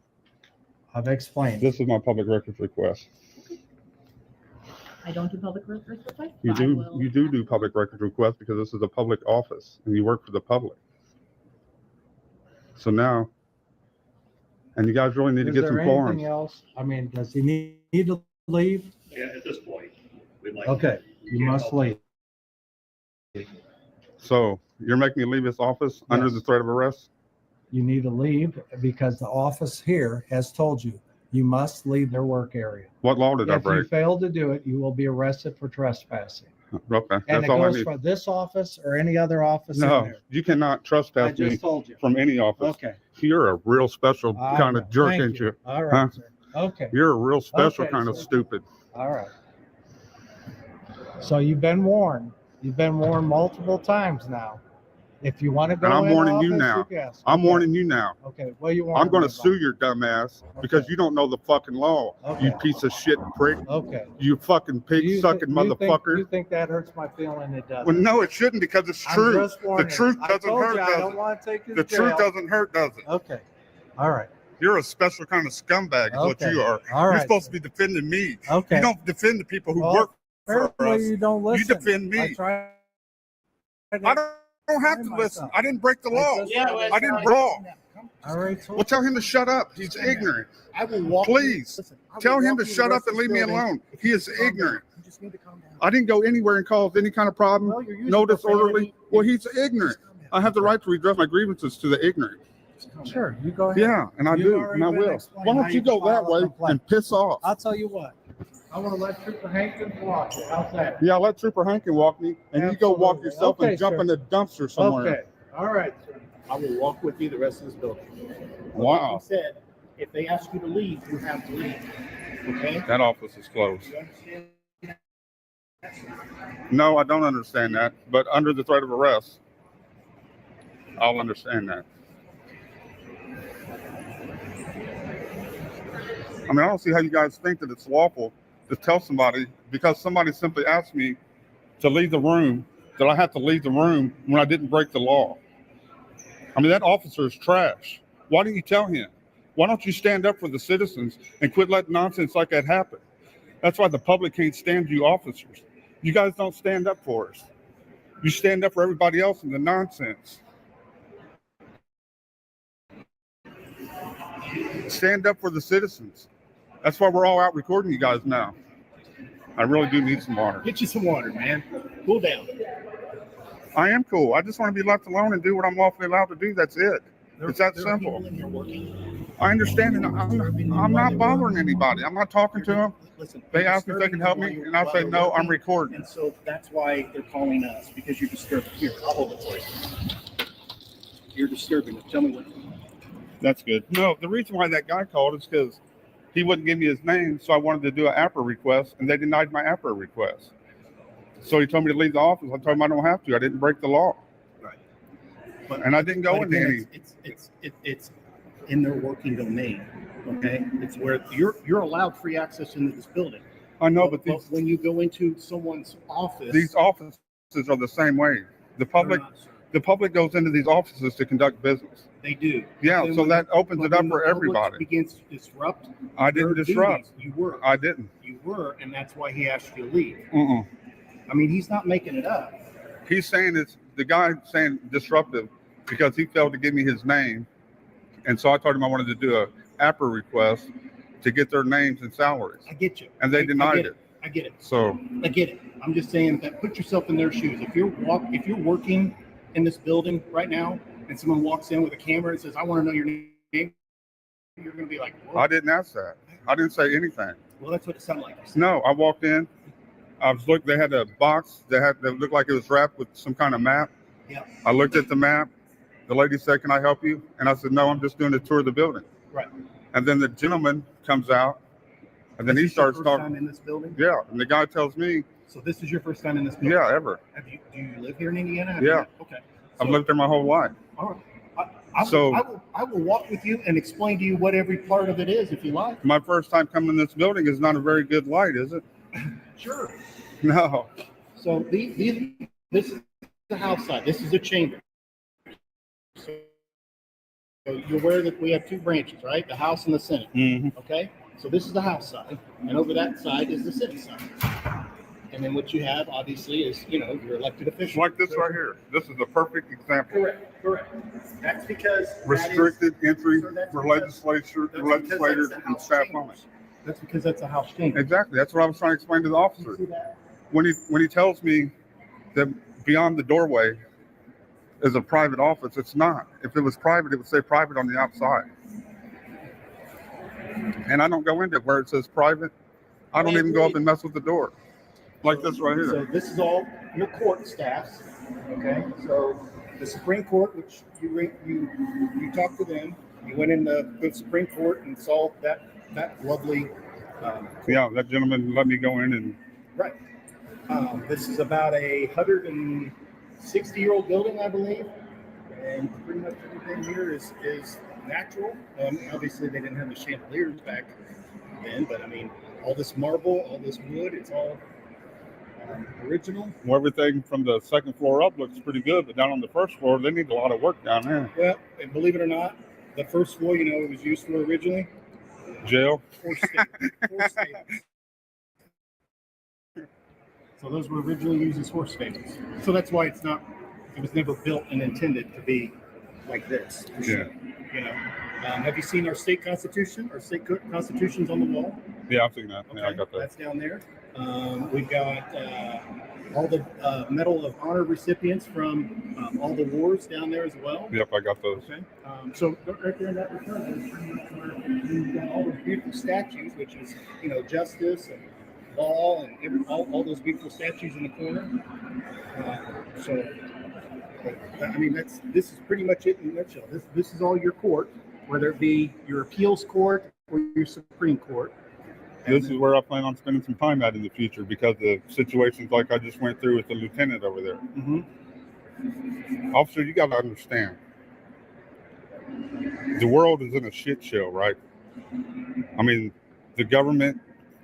I've explained. This is my public records request. I don't do public records requests. You but I do will- you do public records requests because this is a public office and you work for the public. So now, and you guys really need to Is get there some anything forms. else? I mean, does he need to leave? Yeah, at this point, we'd like. Okay, you must leave. So you're making me leave this office under Yes. the threat of arrest? You need to leave because the office here has told you, you must leave their work area. What law did I If you break? fail to do it, you will be arrested for trespassing. Okay, And that's it all I goes need. for this office or any other office in No, there. you cannot I trespass me just told you. from any office. Okay. You're a real special I kind know. of jerk, Thank ain't you? All right, Huh? sir. Okay, You're a real special Okay, kind of sir. stupid. all right. So you've been warned. You've been warned multiple times now. If you want to go And I'm in warning you office, now. yes. I'm Okay. warning you now. Okay, what you want? I'm going to sue your dumb ass because Okay. you don't know the fucking law. Okay. You piece of shit prick. Okay. You fucking pig sucking motherfucker. You think that hurts my feeling? It doesn't. Well, no, it shouldn't because it's I'm true. just The warning truth you. I doesn't told hurt, you I does don't it? want to take you The to truth jail. doesn't hurt, does it? Okay. All right. You're a special kind of scumbag is what Okay. you are. All You're right, supposed sir. to be defending me. Okay. You don't defend the people who Well, work for Apparently us. you don't listen. You defend me. I don't have to listen. I didn't break the law. I didn't brawl. I already told Well, tell him to shut up. He's ignorant. I will walk. Please Listen, I will tell him walk to you the shut rest up and of this leave me building alone. if He you is just calm down. ignorant. You just need to calm down. I didn't go anywhere and cause any kind of problem. Well, you're using No disorderly. profanity. Well, he's ignorant. I have the right to redress my grievances to the ignorant. Sure, you go ahead. Yeah, and I You've do, already and I been will. explained Why how don't you go file that a way complaint. and piss off? I'll tell you what. I want to let Trooper Hankton walk it. How's that? Yeah, let Trooper Hankin walk me, and you go walk Absolutely. yourself Okay, and jump sir. in the dumpster somewhere. Okay. All right, sir. I will walk with you the rest of this building. Wow. Like you said, if they ask you to leave, you have to leave. Okay? That office is closed. You understand? No, I don't understand that, but under the threat of arrest, I'll understand that. I mean, I don't see how you guys think that it's lawful to tell somebody, because somebody simply asked me to leave the room, that I have to leave the room when I didn't break the law. I mean, that officer is trash. Why didn't you tell him? Why don't you stand up for the citizens and quit letting nonsense like that happen? That's why the public can't stand you officers. You guys don't stand up for us. You stand up for everybody else in the nonsense. Stand up for the citizens. That's why we're all out recording you guys now. I really do need some water. Get you some water, man. Cool down. I am cool. I just want to be left alone and do what I'm lawfully allowed to do. That's it. It's that simple. I understand, and I'm not bothering anybody. I'm not talking to them. Listen, They ask me if they can help me, and I say no. I'm recording. And so that's why they're calling us, because you're disturbing. Here, I'll hold it for you. You're disturbing them. Tell me what. That's good. No, the reason why that guy called is because he wouldn't give me his name, so I wanted to do an APRA request, and they denied my APRA request. So he told me to leave the office. I told him I don't have to. I didn't break the law. Right. And I didn't go into any. It's in their working domain. Okay, it's where you're allowed free access into this building. I know, but but when you go into someone's office, these offices are the same way. The public goes into these offices to conduct business. They do. Yeah, Then so when that the- opens it but up when for the public everybody. begins to disrupt. I didn't their disrupt. duties, you were. I didn't. You were, and that's why he asked you to leave. Mm-mm. I mean, he's not making it up. He's saying it's the guy saying disruptive because he failed to give me his name, and so I told him I wanted to do a APRA request to get their names and salaries. I get you. And they denied it. I get it. So I get it. I'm just saying that put yourself in their shoes. If you're working in this building right now, and someone walks in with a camera and says, "I want to know your name," you're going to be like, "Whoa." I didn't ask that. I didn't say anything. Well, that's what it sounded like. No, I walked in. I was looking. They had a box that looked like it was wrapped with some kind of map. Yeah. I looked at the map. The lady said, "Can I help you?" And I said, "No, I'm just doing a tour of the building." Right. And then the gentleman comes out, and then Is he this your starts first talking. time in this building? Yeah, and the guy tells me, So this is your first time in this building? "Yeah, ever. Do you live here in Indiana? Have Yeah. you- Okay. I've lived there my whole life." All right. I will walk with you and explain to you what every part of it is if you like. My first time coming in this building is not a very good light, is it? Sure. No. So this is the house side. This is the chamber. So you're aware that we have two branches, right? The House and the Senate. Mm-hmm. Okay. So this is the House side, and over that side is the Senate side. And then what you have, obviously, is your elected officials. Like this right here. This is a perfect example. Correct. That's because Restricted entry that's for because- legislators that's the and House staff chamber. only. That's because that's a House chamber. Exactly. That's what I was trying to explain to the officer. See that? When he tells me that beyond the doorway is a private office, it's not. If it was private, it would say private on the outside. And I don't go into where it says private. I don't even go up and mess with the door. Like this right So here. this is all your court staffs. Okay. So the Supreme Court, which you talked to them, you went in the Supreme Court and saw that lovely. Yeah, that gentleman let me go in and. Right. This is about 160-year-old building, I believe, and pretty much everything here is natural. Obviously, they didn't have the chandeliers back then, but I mean, all this marble, all this wood, it's all original. Well, everything from the second floor up looks pretty good, but down on the first floor, they need a lot of work down there. Well, and believe it or not, the first floor, it was used for originally Jail. horse stables. So those were originally used as horse stables. So that's why it was never built and intended to be like this. Yeah. You know, have you seen our state constitution? Our state constitution's on the wall. Yeah, I've seen that. Okay, Yeah, I got that. That's down there. We've got all the Medal of Honor recipients from all the wars down there as well. Yep, I got those. Okay. So right there in that return, is pretty much where you've got all those beautiful statues, which is, you know, justice and law and all those beautiful statues in the corner. I mean, this is pretty much it in a nutshell. This is all your court, whether it be your appeals court or your Supreme Court. This is where I plan on spending some time at in the future because of situations like I just went through with the lieutenant over there. Mm-hmm. Officer, you got to understand, the world is in a shit show, right? I mean, the government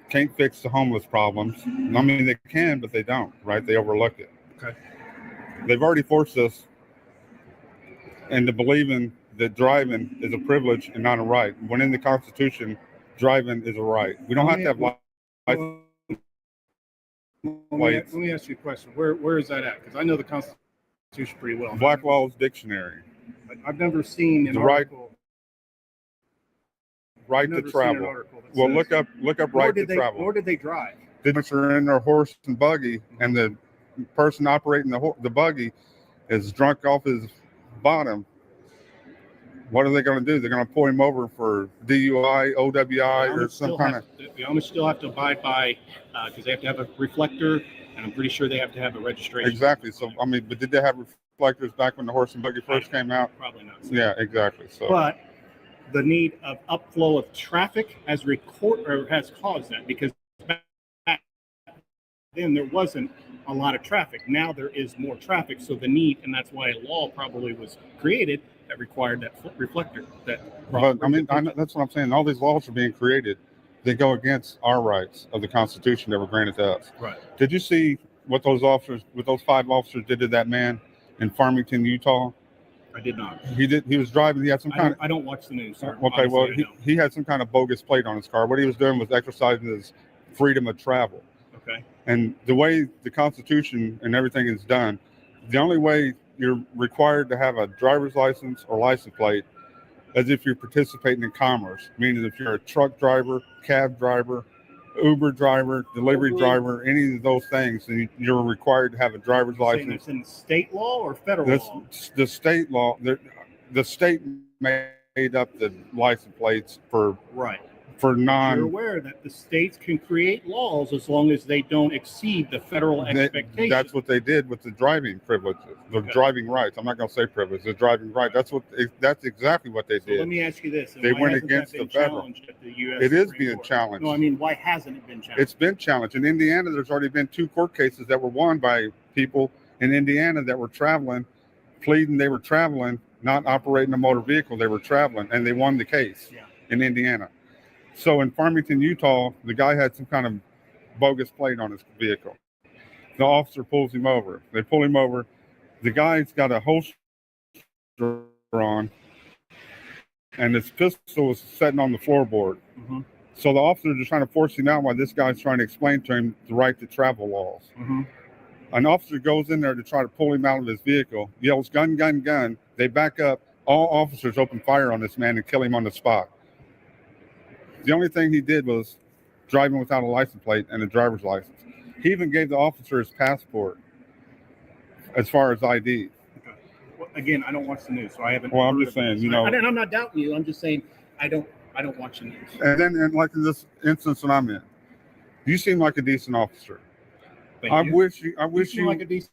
can't fix the homeless problems. I mean, they can, but they don't, right? They overlook it. Okay. They've already forced us into believing that driving is a privilege and not a right. When in the Constitution, driving is a right. We don't have to have license plates. Let me ask you a question. Where is that at? Because I know the Constitution pretty well. Blackwell's dictionary. I've never seen an The right- article. Right to travel. Well, look up right to travel. Nor did they drive. The are in their horse and buggy, and the person operating the buggy is drunk off his bottom. What are they going to do? They're going to pull him over for DUI, OWI, or some kind of. The Amish still have to abide by because they have to have a reflector, and I'm pretty sure they have to have a registration. Exactly. So I mean, but did they have reflectors back when the horse and buggy first came out? Probably not. Yeah, exactly. So. But the need of upflow of traffic has caused that, because back then there wasn't a lot of traffic. Now there is more traffic, so the need, and that's why a law probably was created that required that reflector. But I mean, that's what I'm saying. All these laws are being created. They go against our rights of the Constitution that were granted to us. Right. Did you see what those 5 officers did to that man in Farmington, Utah? I did not. He did. He was driving. He had some kind. I don't watch the news. Sir. Okay, well, he had some kind of bogus plate on his car. What he was doing was exercising his freedom of travel. Okay. And the way the Constitution and everything is done, the only way you're required to have a driver's license or license plate is if you're participating in commerce, meaning if you're a truck driver, cab driver, Uber driver, delivery driver, any of those things, and you're required to have a driver's license. It's in state law or federal law? The state law. The state made up the license plates for non. You're aware that the states can create laws as long as they don't exceed the federal expectations. That's what they did with the driving privileges, the driving rights. I'm not going to say privilege, the driving right. That's exactly what they did. Let me ask you this: they went against the federal. It is being challenged. No, I mean, why hasn't it been challenged? It's been challenged in Indiana. There's already been 2 court cases that were won by people in Indiana that were traveling, pleading they were traveling, not operating a motor vehicle. They were traveling, and they won the case in Indiana. So in Farmington, Utah, the guy had some kind of bogus plate on his vehicle. The officer pulls him over. They pull him over. The guy's got a holster on, and his pistol is sitting on the floorboard. Mm-hmm. So the officers are trying to force him out while this guy's trying to explain to him the right to travel laws. Mm-hmm. An officer goes in there to try to pull him out of his vehicle, yells, "Gun, gun, gun." They back up. All officers open fire on this man and kill him on the spot. The only thing he did was driving without a license plate and a driver's license. He even gave the officer his passport as far as ID. Okay. Well, again, I don't watch the news, so I haven't. Well, I'm just saying, you know. I'm not doubting you. I'm just saying I don't watch the news. And like in this instance that I'm in, you seem like a decent officer. I wish you seem like a decent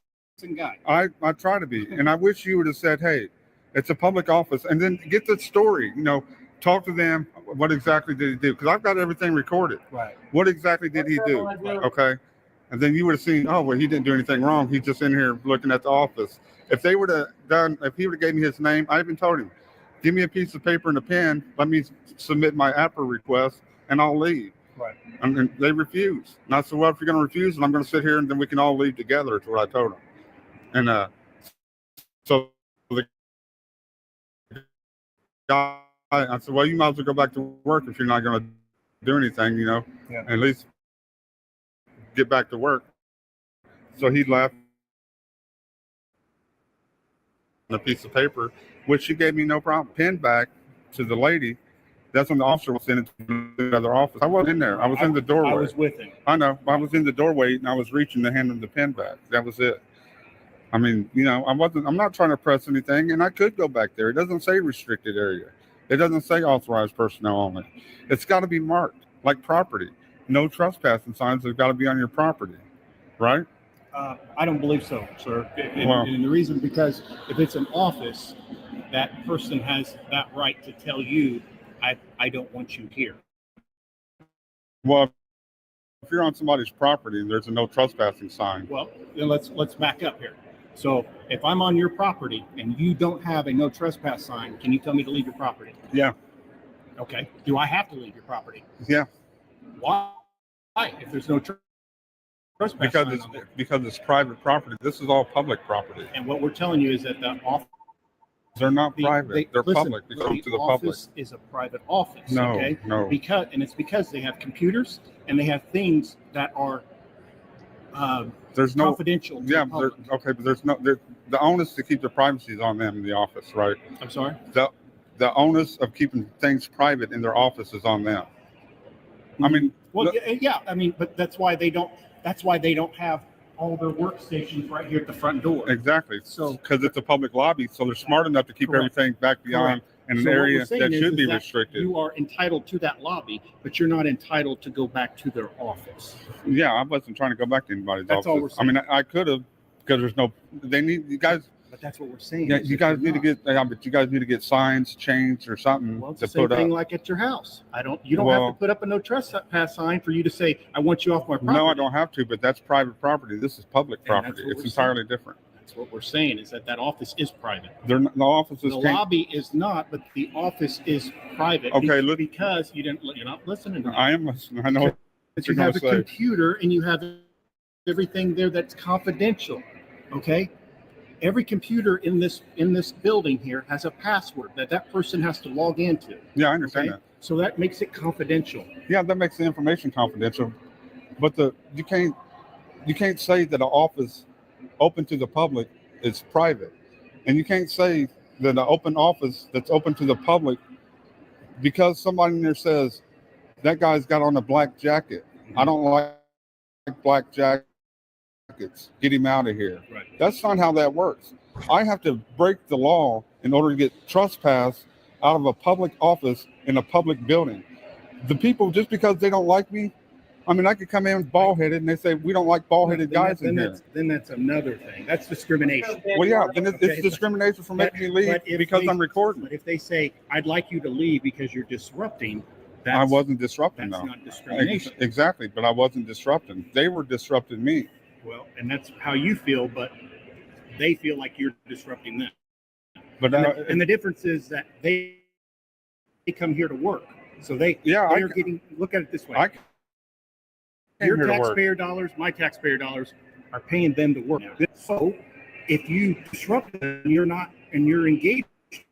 guy. I try to be, and I wish you would have said, "Hey, it's a public office," and then get the story. You know, talk to them. What exactly did he do? Because I've got everything recorded. Right. What exactly did he do? Okay. And then you would have seen, oh, well, he didn't do anything wrong. He's just in here looking at the office. If he would have gave me his name, I even told him, give me a piece of paper and a pen. Let me submit my APRA request, and I'll leave. Right. And they refused. And I said, well, if you're going to refuse, then I'm going to sit here, and then we can all leave together. Is what I told him. And so the guy, I said, well, you might as well go back to work if you're not going to do anything, you know, at least get back to work. So he left a piece of paper, which she gave me no problem. Pen back to the lady. That's when the officer was sent into the other office. I wasn't in there. I was in the doorway. I was with him. I know. I was in the doorway and I was reaching to hand him the pen back. That was it. I mean, you know, I'm not trying to press anything, and I could go back there. It doesn't say restricted area. It doesn't say authorized personnel only. It's got to be marked like property. No trespassing signs have got to be on your property, right? I don't believe so, sir. Well- And the reason, because if it's an office, that person has that right to tell you, I don't want you here. Well, if you're on somebody's property and there's a no trespassing sign, Well, then let's back up here. So if I'm on your property and you don't have a no trespass sign, can you tell me to leave your property? yeah, Okay. Do I have to leave your property? yeah, Why? If there's no trespass because sign on there? because it's private property. This is all public property. And what we're telling you is that the office. They're not private. They're listen, public. They come to the public. office is a private office. No, okay? no. It's because they have computers and they have things that are There's no confidential. To Yeah, the public. okay, but the onus to keep the privacy is on them in the office, right? I'm sorry. The onus of keeping things private in their office is on them. I mean, Well, look- yeah. I mean, but that's why they don't have all their workstations right here at the front door. exactly. So- because it's a public lobby, so they're smart enough to keep Correct. everything back beyond in an So what area we're saying that is should be that restricted. You are entitled to that lobby, but you're not entitled to go back to their office. Yeah, I wasn't trying to go back to anybody's That's all office. we're I mean, I could have, because there's no. They need you guys. But that's what we're saying. Yeah, is you that guys you're need to not. get. Yeah, but you guys need to get signs changed or something Well, it's to the same put thing up. like at your house. You don't have Well- to put up a no trespass sign for you to say, I want you off my property. No, I don't have to, but that's private property. This is public And that's property. what It's we're entirely different. That's what we're saying, is that office is private. They're not, the offices The can't. lobby is not, but the office is private. Okay, look- because you're not listening to me. I am listening. I know what But you're you have going a to say. computer and you have everything there that's confidential. Okay? Every computer in this building here has a password that person has to log into. Yeah, I understand Okay? that. So that makes it confidential. Yeah, that makes the information confidential. But you can't say that an office open to the public is private, and you can't say that an open office that's open to the public because somebody in there says that guy's got on a black jacket. I don't like black jackets. Get him out of here. Right. That's not how that works. I have to break the law in order to get trespass out of a public office in a public building. The people, just because they don't like me, I mean, I could come in bald-headed and they say, we don't like bald-headed guys in here. Then that's another thing. That's discrimination. Well, yeah, then it's Okay, discrimination for making me but leave if because they- I'm recording. But if they say, I'd like you to leave because you're disrupting, I wasn't disrupting, that's though. not discrimination. Exactly, but I wasn't disrupting. They were disrupting me. Well, and that's how you feel, but they feel like you're disrupting them. But And the difference is that they come here to work. So they're getting, look at it this way. I came Your here to work. taxpayer dollars, my taxpayer dollars are paying them to work. So if you disrupt them, and you're engaged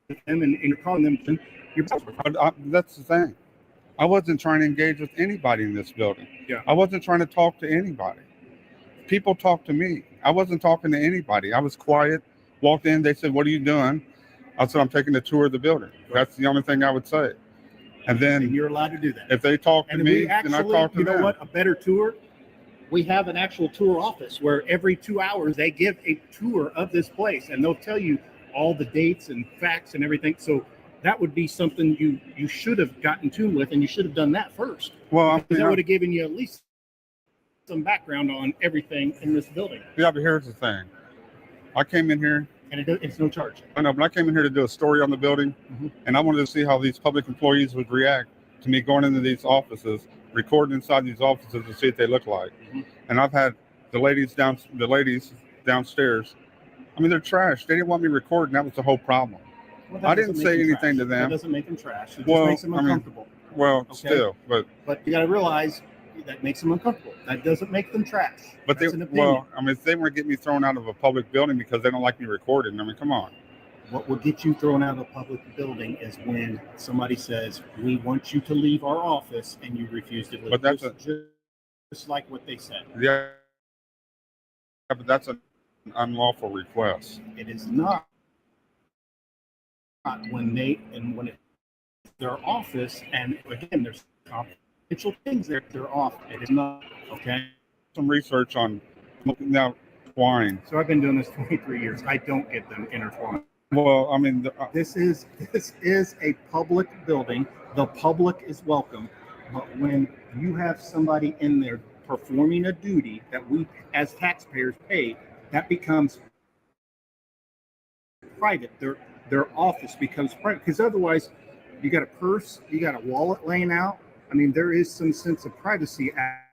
with them and you're calling them, you're But that's the thing. I wasn't trying to engage with anybody in this building. Yeah. I wasn't trying to talk to anybody. People talked to me. I wasn't talking to anybody. I was quiet. Walked in. They said, "What are you doing?" I said, "I'm taking a tour of the building." That's the only thing I would say. And then you're allowed to do that. if they talk to And me, we then I actually, talk to you know them. what, a better tour, we have an actual tour office where every 2 hours they give a tour of this place and they'll tell you all the dates and facts and everything. So that would be something you should have gotten tuned with, and you should have done that first. Well, I Because mean, that would have given you at least some background on everything in this building. yeah, but here's the thing. I came in here. And it's no charge. I know, but I came in here to do a story on the building, and I wanted to see how these public employees would react to me going into these offices, recording inside these offices to see what they look like. And I've had the ladies downstairs. I mean, they're trash. They didn't want me recording. That was the whole problem. Well, that I doesn't didn't make say them anything trash. to them. That doesn't make them trash. It Well, just makes them I mean, uncomfortable. Well, Okay. still, but you got to realize that makes them uncomfortable. That doesn't make them trash. That's an opinion. Well, I mean, if they want to get me thrown out of a public building because they don't like me recording, I mean, come on. What will get you thrown out of a public building is when somebody says, we want you to leave our office, and you refuse to leave. But that's just like what they said. Yeah. but that's an unlawful request. It is not when it's their office, and again, there's confidential things there. They're off. It is not okay. Some research on now twine. So I've been doing this 23 years. I don't get them intertwined. Well, I mean, this is a public building. The public is welcome, but when you have somebody in there performing a duty that we as taxpayers pay, that becomes private. Their office becomes private, because otherwise you got a purse, you got a wallet laying out. I mean, there is some sense of privacy at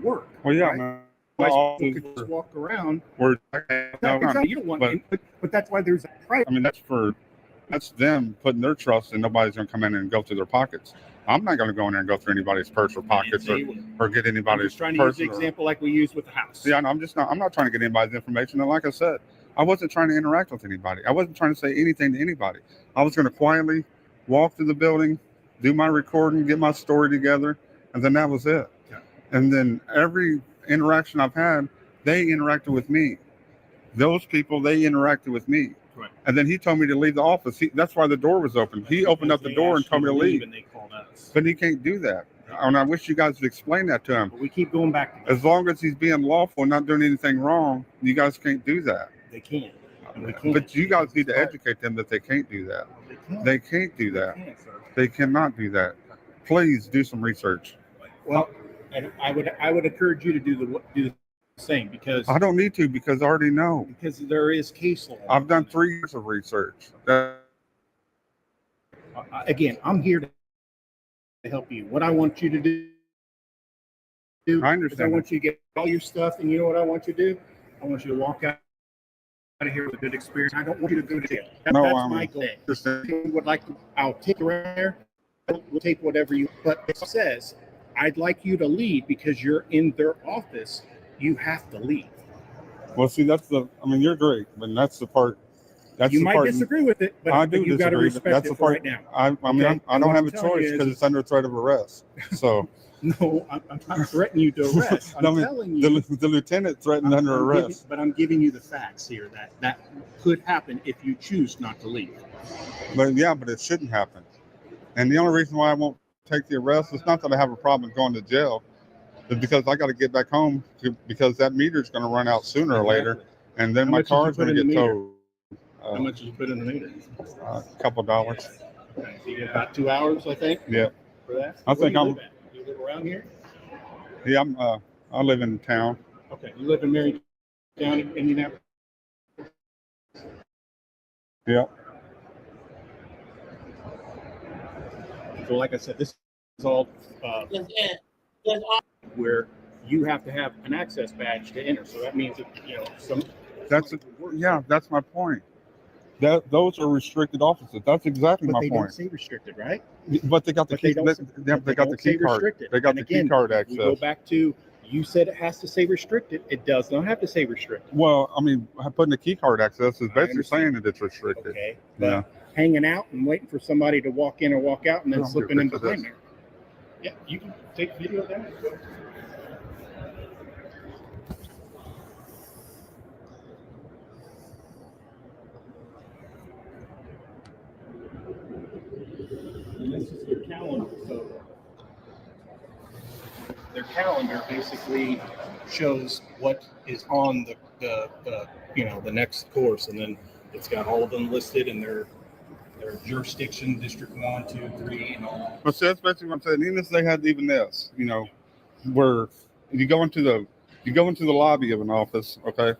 work. Well, yeah, right? man. People could just walk around. You don't want, but that's why there's a private. I mean, that's them putting their trust in nobody's going to come in and go through their pockets. I'm not going to go in there and go through anybody's purse or pockets or get anybody's. I'm just trying to use the example like we used with the house. Yeah, I'm not trying to get anybody's information. And like I said, I wasn't trying to interact with anybody. I wasn't trying to say anything to anybody. I was going to quietly walk through the building, do my recording, get my story together, and then that was it. Yeah. And then every interaction I've had, they interacted with me. Those people, they interacted with me. Right. And then he told me to leave the office. That's why the door was open. He opened up the door and told me to leave. And they called us. But he can't do that. And I wish you guys would explain that to him. But we keep going back. As long as he's being lawful and not doing anything wrong, you guys can't do that. They can't. And we can't. But you guys need to educate them that they can't do that. They can't do that. They cannot do that. Please do some research. Well, and I would encourage you to do the same, because I don't need to, because I already know. Because there is case law. I've done 3 years of research. Again, I'm here to help you. What I want you to do, I understand. I want you to get all your stuff, and you know what I want you to do? I want you to walk out of here with a good experience. I don't want you to go to jail. That's my goal. I'll take you around there. We'll take whatever you. But it says, I'd like you to leave because you're in their office. You have to leave. Well, see, you're great, but that's the part. You might disagree with it, but I do you've got to respect that's it the for part, right now. I don't have a choice because it's under threat of arrest. So no, I'm not threatening you to arrest. I'm telling you, the lieutenant threatened under arrest. But I'm giving you the facts here that could happen if you choose not to leave. But it shouldn't happen. And the only reason why I won't take the arrest is not that I have a problem going to jail. It's because I got to get back home because that meter is going to run out sooner or later, and then my car is going to get towed. How much did you put in the meter? A couple of dollars. Okay, so you get about 2 hours, I think. Yeah. For that. I think you live around here? Yeah, I live in town. Okay, you live in Marion County, Indianapolis. Yeah. So, like I said, this is all where you have to have an access badge to enter. So that means that that's my point. Those are restricted offices. That's exactly my point. But they don't say restricted, right? But they got the key. They got the key card. They got the key card access. We go back to, you said it has to say restricted. It does not have to say restricted. Well, I mean, putting the key card access is basically saying that it's restricted. Okay. Yeah. Hanging out and waiting for somebody to walk in or walk out and then slipping in behind there. Yeah, you can take video of that. And this is their calendar. So their calendar basically shows what is on the next course, and then it's got all of them listed and their jurisdiction, District 1, 2, 3, and all that. But see, that's basically what I'm saying. Even if they had this, where you go into the lobby of an office, okay?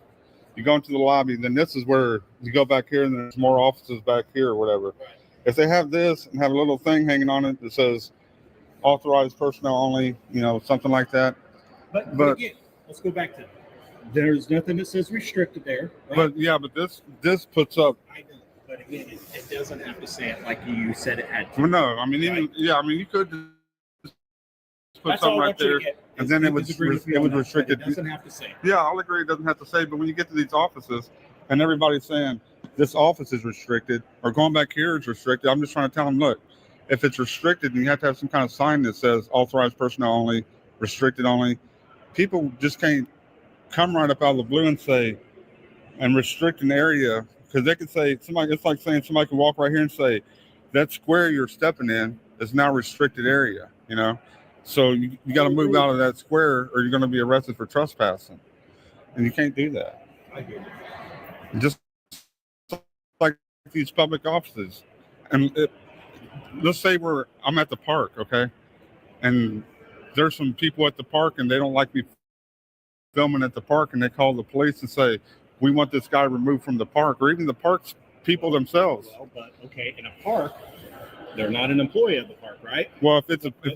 You go into the lobby, then this is where you go back here, and there's more offices back here or whatever. Right. If they have this and have a little thing hanging on it that says authorized personnel only, something like that. But again, let's go back to there's nothing that says restricted there. Right? But this puts up. I know, but again, it doesn't have to say it like you said it had to. Well, no, I mean, you could just put something right there, and then it was restricted. It doesn't have to say. Yeah, I'll agree. It doesn't have to say, but when you get to these offices, and everybody's saying this office is restricted, or going back here is restricted, I'm just trying to tell them, look, if it's restricted, then you have to have some kind of sign that says authorized personnel only, restricted only. People just can't come right up out of the blue and say, and restrict an area, because they could say, somebody, it's like saying somebody can walk right here and say, that square you're stepping in is now restricted area, you know? So you got to move out of that square or you're going to be arrested for trespassing. And you can't do that. I get it. Just like these public offices. And let's say I'm at the park, okay? And there's some people at the park and they don't like me filming at the park, and they call the police and say, we want this guy removed from the park, or even the park's people themselves. Well, but okay, in a park, they're not an employee of the park, right? Well,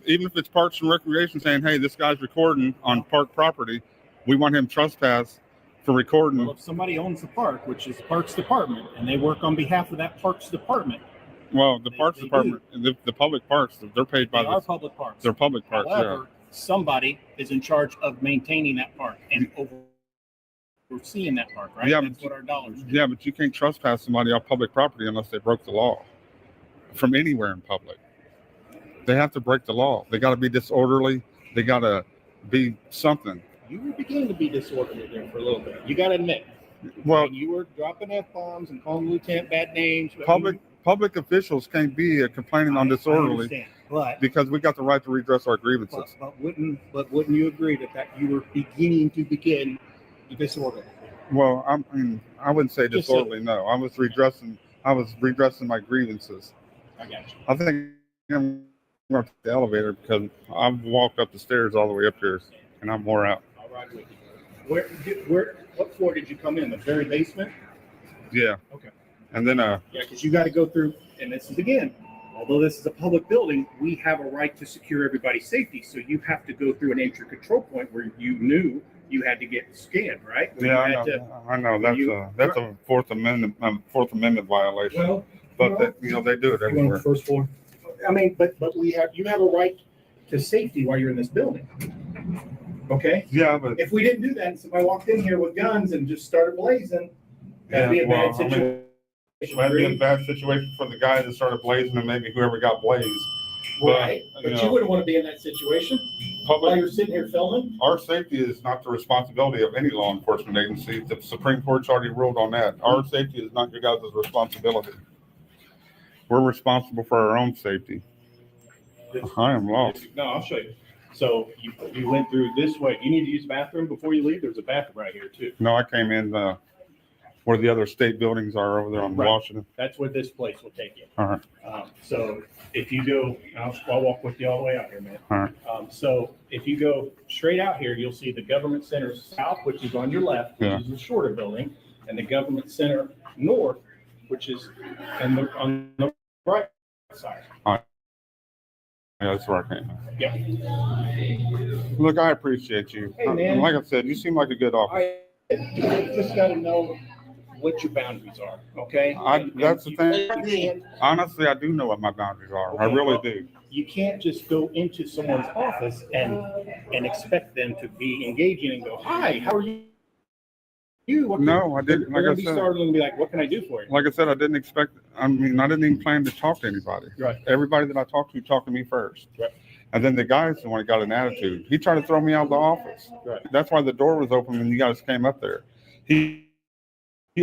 even if it's Parks and Recreation saying, hey, this guy's recording on park property, we want him trespass for recording. Well, if somebody owns the park, which is the Parks Department, and they work on behalf of that Parks Department. Well, the Parks Department, the public parks, they're paid by our public parks. They're public parks, However, somebody is in charge of maintaining that park and overseeing that park, right? Yeah, that's what our dollars do. Yeah, but you can't trespass somebody off public property unless they broke the law from anywhere in public. They have to break the law. They got to be disorderly. They got to be something. You were beginning to be disorderly there for a little bit. You got to admit. Well, when you were dropping F-bombs and calling the lieutenant bad names. Public officials can't be complaining on disorderly, because we got the right to redress our grievances. But wouldn't you agree that you were beginning to begin disorderly? Well, I wouldn't say disorderly. No, I was redressing my grievances. I got you. I think I'm going to take the elevator because I've walked up the stairs all the way up here, and I'm wore out. I'll ride with you. What floor did you come in? The very basement? Yeah. Okay. And then yeah, because you got to go through, and this is again, although this is a public building, we have a right to secure everybody's safety. So you have to go through an entry control point where you knew you had to get scanned, right? I know. That's a Fourth Amendment violation. Well, but they do it everywhere. First floor. I mean, but you have a right to safety while you're in this building. Okay. Yeah, but if we didn't do that, and somebody walked in here with guns and just started blazing, that'd be a bad situation. That'd be a bad situation for the guy that started blazing and maybe whoever got blazed. Right, but you wouldn't want to be in that situation while you're sitting here filming. Our safety is not the responsibility of any law enforcement agency. The Supreme Court's already ruled on that. Our safety is not your guys' responsibility. We're responsible for our own safety. I am lost. No, I'll show you. So you went through this way. You need to use the bathroom before you leave. There's a bathroom right here too. No, I came in where the other state buildings are over there on Washington. That's where this place will take you. All right. So if you go, I'll walk with you all the way out here, man. All right. So if you go straight out here, you'll see the Government Center South, which is on your left, which is the shorter building, and the Government Center North, which is on the right side. All right. Yeah, that's where I came. Yeah. Look, I appreciate you. Hey, man. Like I said, you seem like a good officer. You just got to know what your boundaries are, okay? That's the thing. Honestly, I do know what my boundaries are. Okay, I really do. You can't just go into someone's office and expect them to be engaging and go, "Hi, how are you?" No, I didn't. Like I said, started and be like, "What can I do for you?" Like I said, I didn't expect. I didn't even plan to talk to anybody. Right. Everybody that I talked to me first. Right. And then the guy's the one that got an attitude. He tried to throw me out of the office. Right. That's why the door was open when you guys came up there. He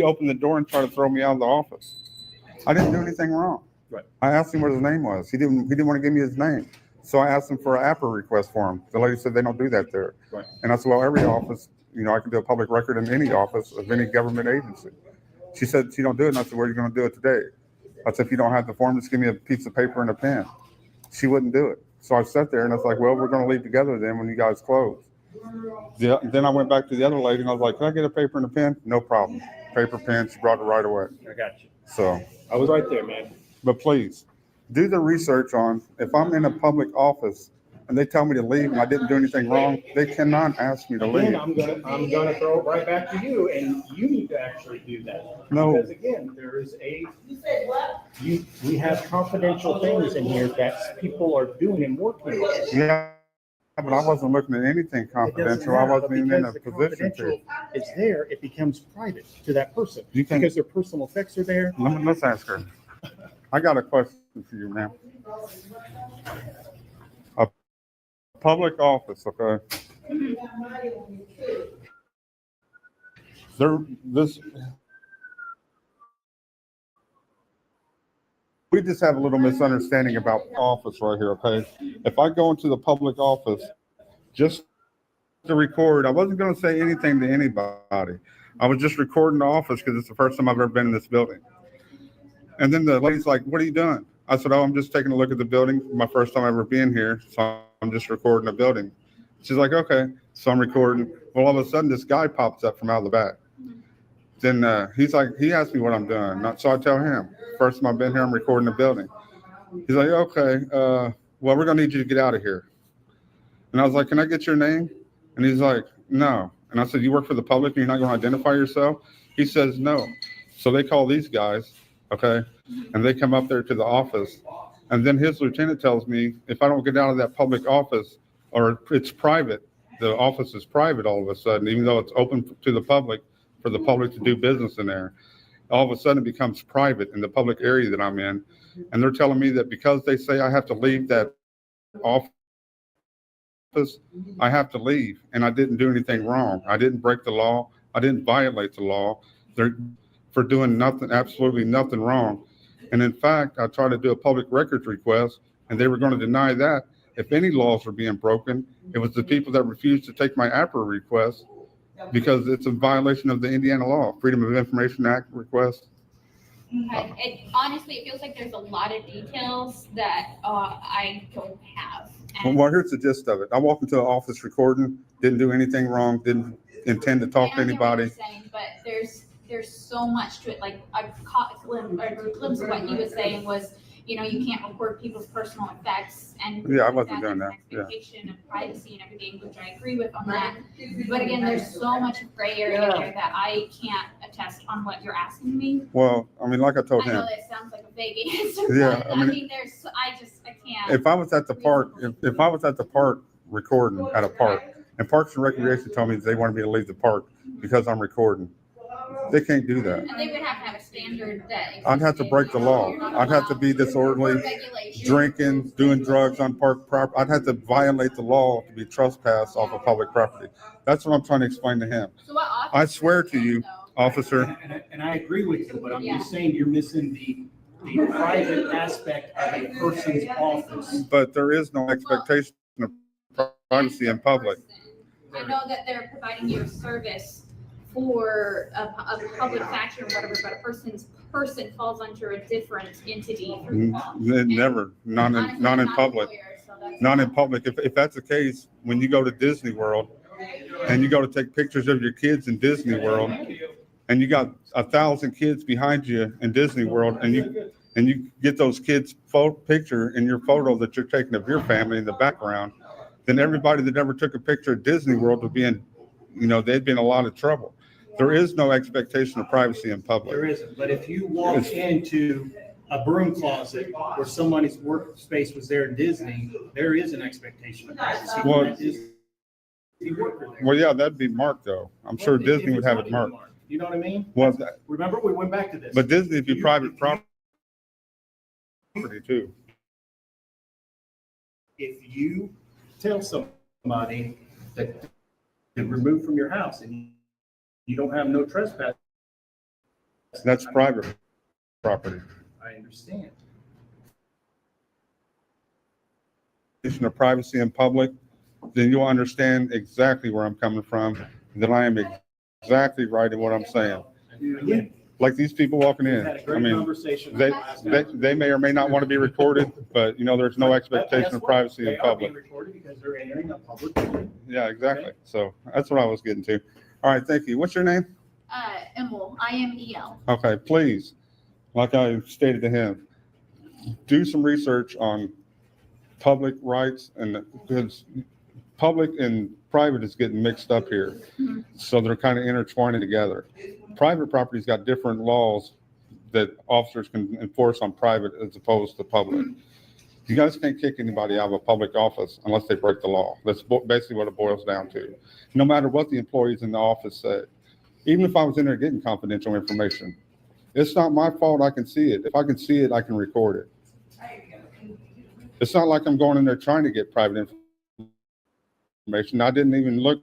opened the door and tried to throw me out of the office. I didn't do anything wrong. Right. I asked him what his name was. He didn't want to give me his name. So I asked him for an APRA request for him. The lady said they don't do that there. Right. And I said, well, every office, I can do a public record in any office of any government agency. She said she don't do it. And I said, where are you going to do it today? I said, if you don't have the form, just give me a piece of paper and a pen. She wouldn't do it. So I sat there and I was like, well, we're going to leave together then when you guys close. Then I went back to the other lady and I was like, can I get a paper and a pen? No problem. Paper, pen. She brought it right away. I got you. So I was right there, man. But please do the research on if I'm in a public office and they tell me to leave and I didn't do anything wrong, they cannot ask me to leave. I'm gonna throw it right back to you, and you need to actually do that. No. Because again, there is you said what? We have confidential things in here that people are doing and working with. Yeah, but I wasn't looking at anything confidential. I wasn't even in a position to. It's there. It becomes private to that person because their personal effects are there. Let's ask her. I got a question for you, ma'am. A public office, okay? We just have a little misunderstanding about office right here, okay? If I go into the public office just to record, I wasn't going to say anything to anybody. I was just recording the office because it's the first time I've ever been in this building. And then the lady's like, "What are you doing?" I said, "Oh, I'm just taking a look at the building. My first time ever being here, so I'm just recording the building." She's like, "Okay." So I'm recording. Well, all of a sudden, this guy pops up from out of the back. Then he's like, he asked me what I'm doing. So I tell him, first time I've been here, I'm recording the building. He's like, "Okay, well, we're going to need you to get out of here." And I was like, "Can I get your name?" And he's like, "No." And I said, "You work for the public and you're not going to identify yourself?" He says, "No." So they call these guys, okay, and they come up there to the office. And then his lieutenant tells me if I don't get out of that public office, or it's private, the office is private all of a sudden, even though it's open to the public, for the public to do business in there. All of a sudden it becomes private in the public area that I'm in. And they're telling me that because they say I have to leave that office, I have to leave. And I didn't do anything wrong. I didn't break the law. I didn't violate the law. They're for doing nothing, absolutely nothing wrong. And in fact, I tried to do a public records request and they were going to deny that. If any laws were being broken, it was the people that refused to take my APRA request because it's a violation of the Indiana law, Freedom of Information Act request. Okay. Honestly, it feels like there's a lot of details that I don't have. Well, here's the gist of it. I walked into the office recording, didn't do anything wrong, didn't intend to talk to anybody. But there's so much to it. Like a glimpse of what he was saying was, you can't record people's personal effects, and yeah, I wasn't doing that. Expectation of privacy and everything, which I agree with on that. But again, there's so much gray area there that I can't attest on what you're asking me. Well, I mean, like I told him. I know that sounds like a vague answer. Yeah, but I mean, I can't. If I was at the park, if I was at the park recording at a park, and Parks and Recreation told me they wanted me to leave the park because I'm recording, they can't do that. And they would have to have a standard that I'd have to break the law. I'd have to be disorderly, drinking, doing drugs on park property. I'd have to violate the law to be trespassed off of public property. That's what I'm trying to explain to him. So I swear to you, officer. And I agree with you, but I'm just saying you're missing the private aspect of a person's office. But there is no expectation of privacy in public. I know that they're providing you a service for a public factor or whatever, but a person falls under a different entity. Never, not in public. Not in public. If that's the case, when you go to Disney World and you go to take pictures of your kids in Disney World, and you got 1,000 kids behind you in Disney World, and you get those kids' picture in your photo that you're taking of your family in the background, then everybody that ever took a picture of Disney World would be in, they'd be in a lot of trouble. There is no expectation of privacy in public. There isn't, but if you walk into a broom closet where somebody's workspace was there in Disney, there is an expectation of privacy. Well, yeah, that'd be marked though. I'm sure Disney would have it marked. You know what I mean? Well, remember, we went back to this. But Disney would be private property too. If you tell somebody that they're removed from your house and you don't have no trespass, that's private property. I understand. Of privacy in public, then you'll understand exactly where I'm coming from. That I am exactly right in what I'm saying. Again, like these people walking in. I mean, they may or may not want to be recorded, but there's no expectation of privacy in public. Because they're entering a public. Yeah, exactly. Okay. So that's what I was getting to. All right, thank you. What's your name? Emil, IMEL. Okay, please, like I stated to him, do some research on public rights, and because public and private is getting mixed up here. Mm-hmm. So they're kind of intertwining together. Private property's got different laws that officers can enforce on private as opposed to public. Mm-hmm. You guys can't kick anybody out of a public office unless they break the law. That's basically what it boils down to. No matter what the employees in the office say. Even if I was in there getting confidential information, it's not my fault. I can see it. If I can see it, I can record it. It's not like I'm going in there trying to get private information. I didn't even look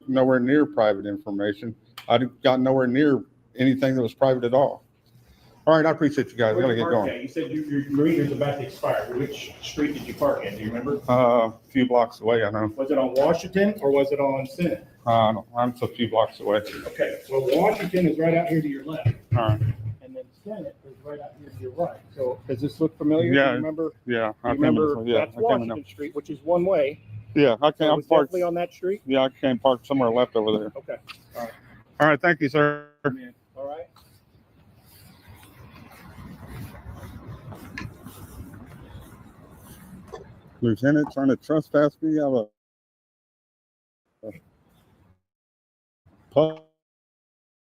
nowhere near private information. I got nowhere near anything that was private at all. All right, I appreciate you guys. I gotta get going. You said your meter's about to expire. Which street did you park at? Do you remember? A few blocks away, I know. Was it on Washington or was it on Senate? I'm a few blocks away. Okay, well, Washington is right out here to your left. All right. And then Senate is right out here to your right. So does this look familiar? Yeah. Do you remember? Yeah. Do you remember that's Washington Street, which is one way. Yeah, I So can't it's park. definitely on that street? Yeah, I can't park somewhere left over there. Okay, all right. All right, thank you, sir. All right. Lieutenant trying to trespass me out of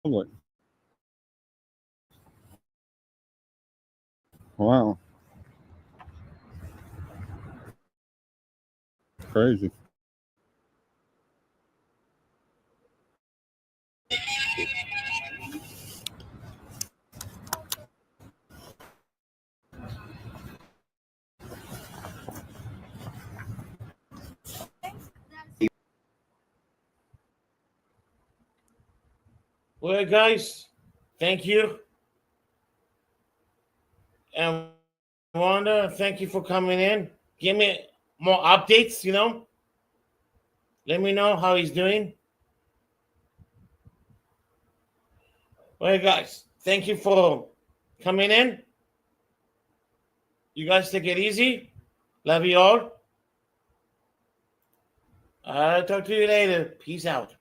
public. Wow. Crazy. Well, guys, thank you. And Wanda, thank you for coming in. Give me more updates, Let me know how he's doing. Well, guys, thank you for coming in. You guys take it easy. Love you all. I'll talk to you later. Peace out.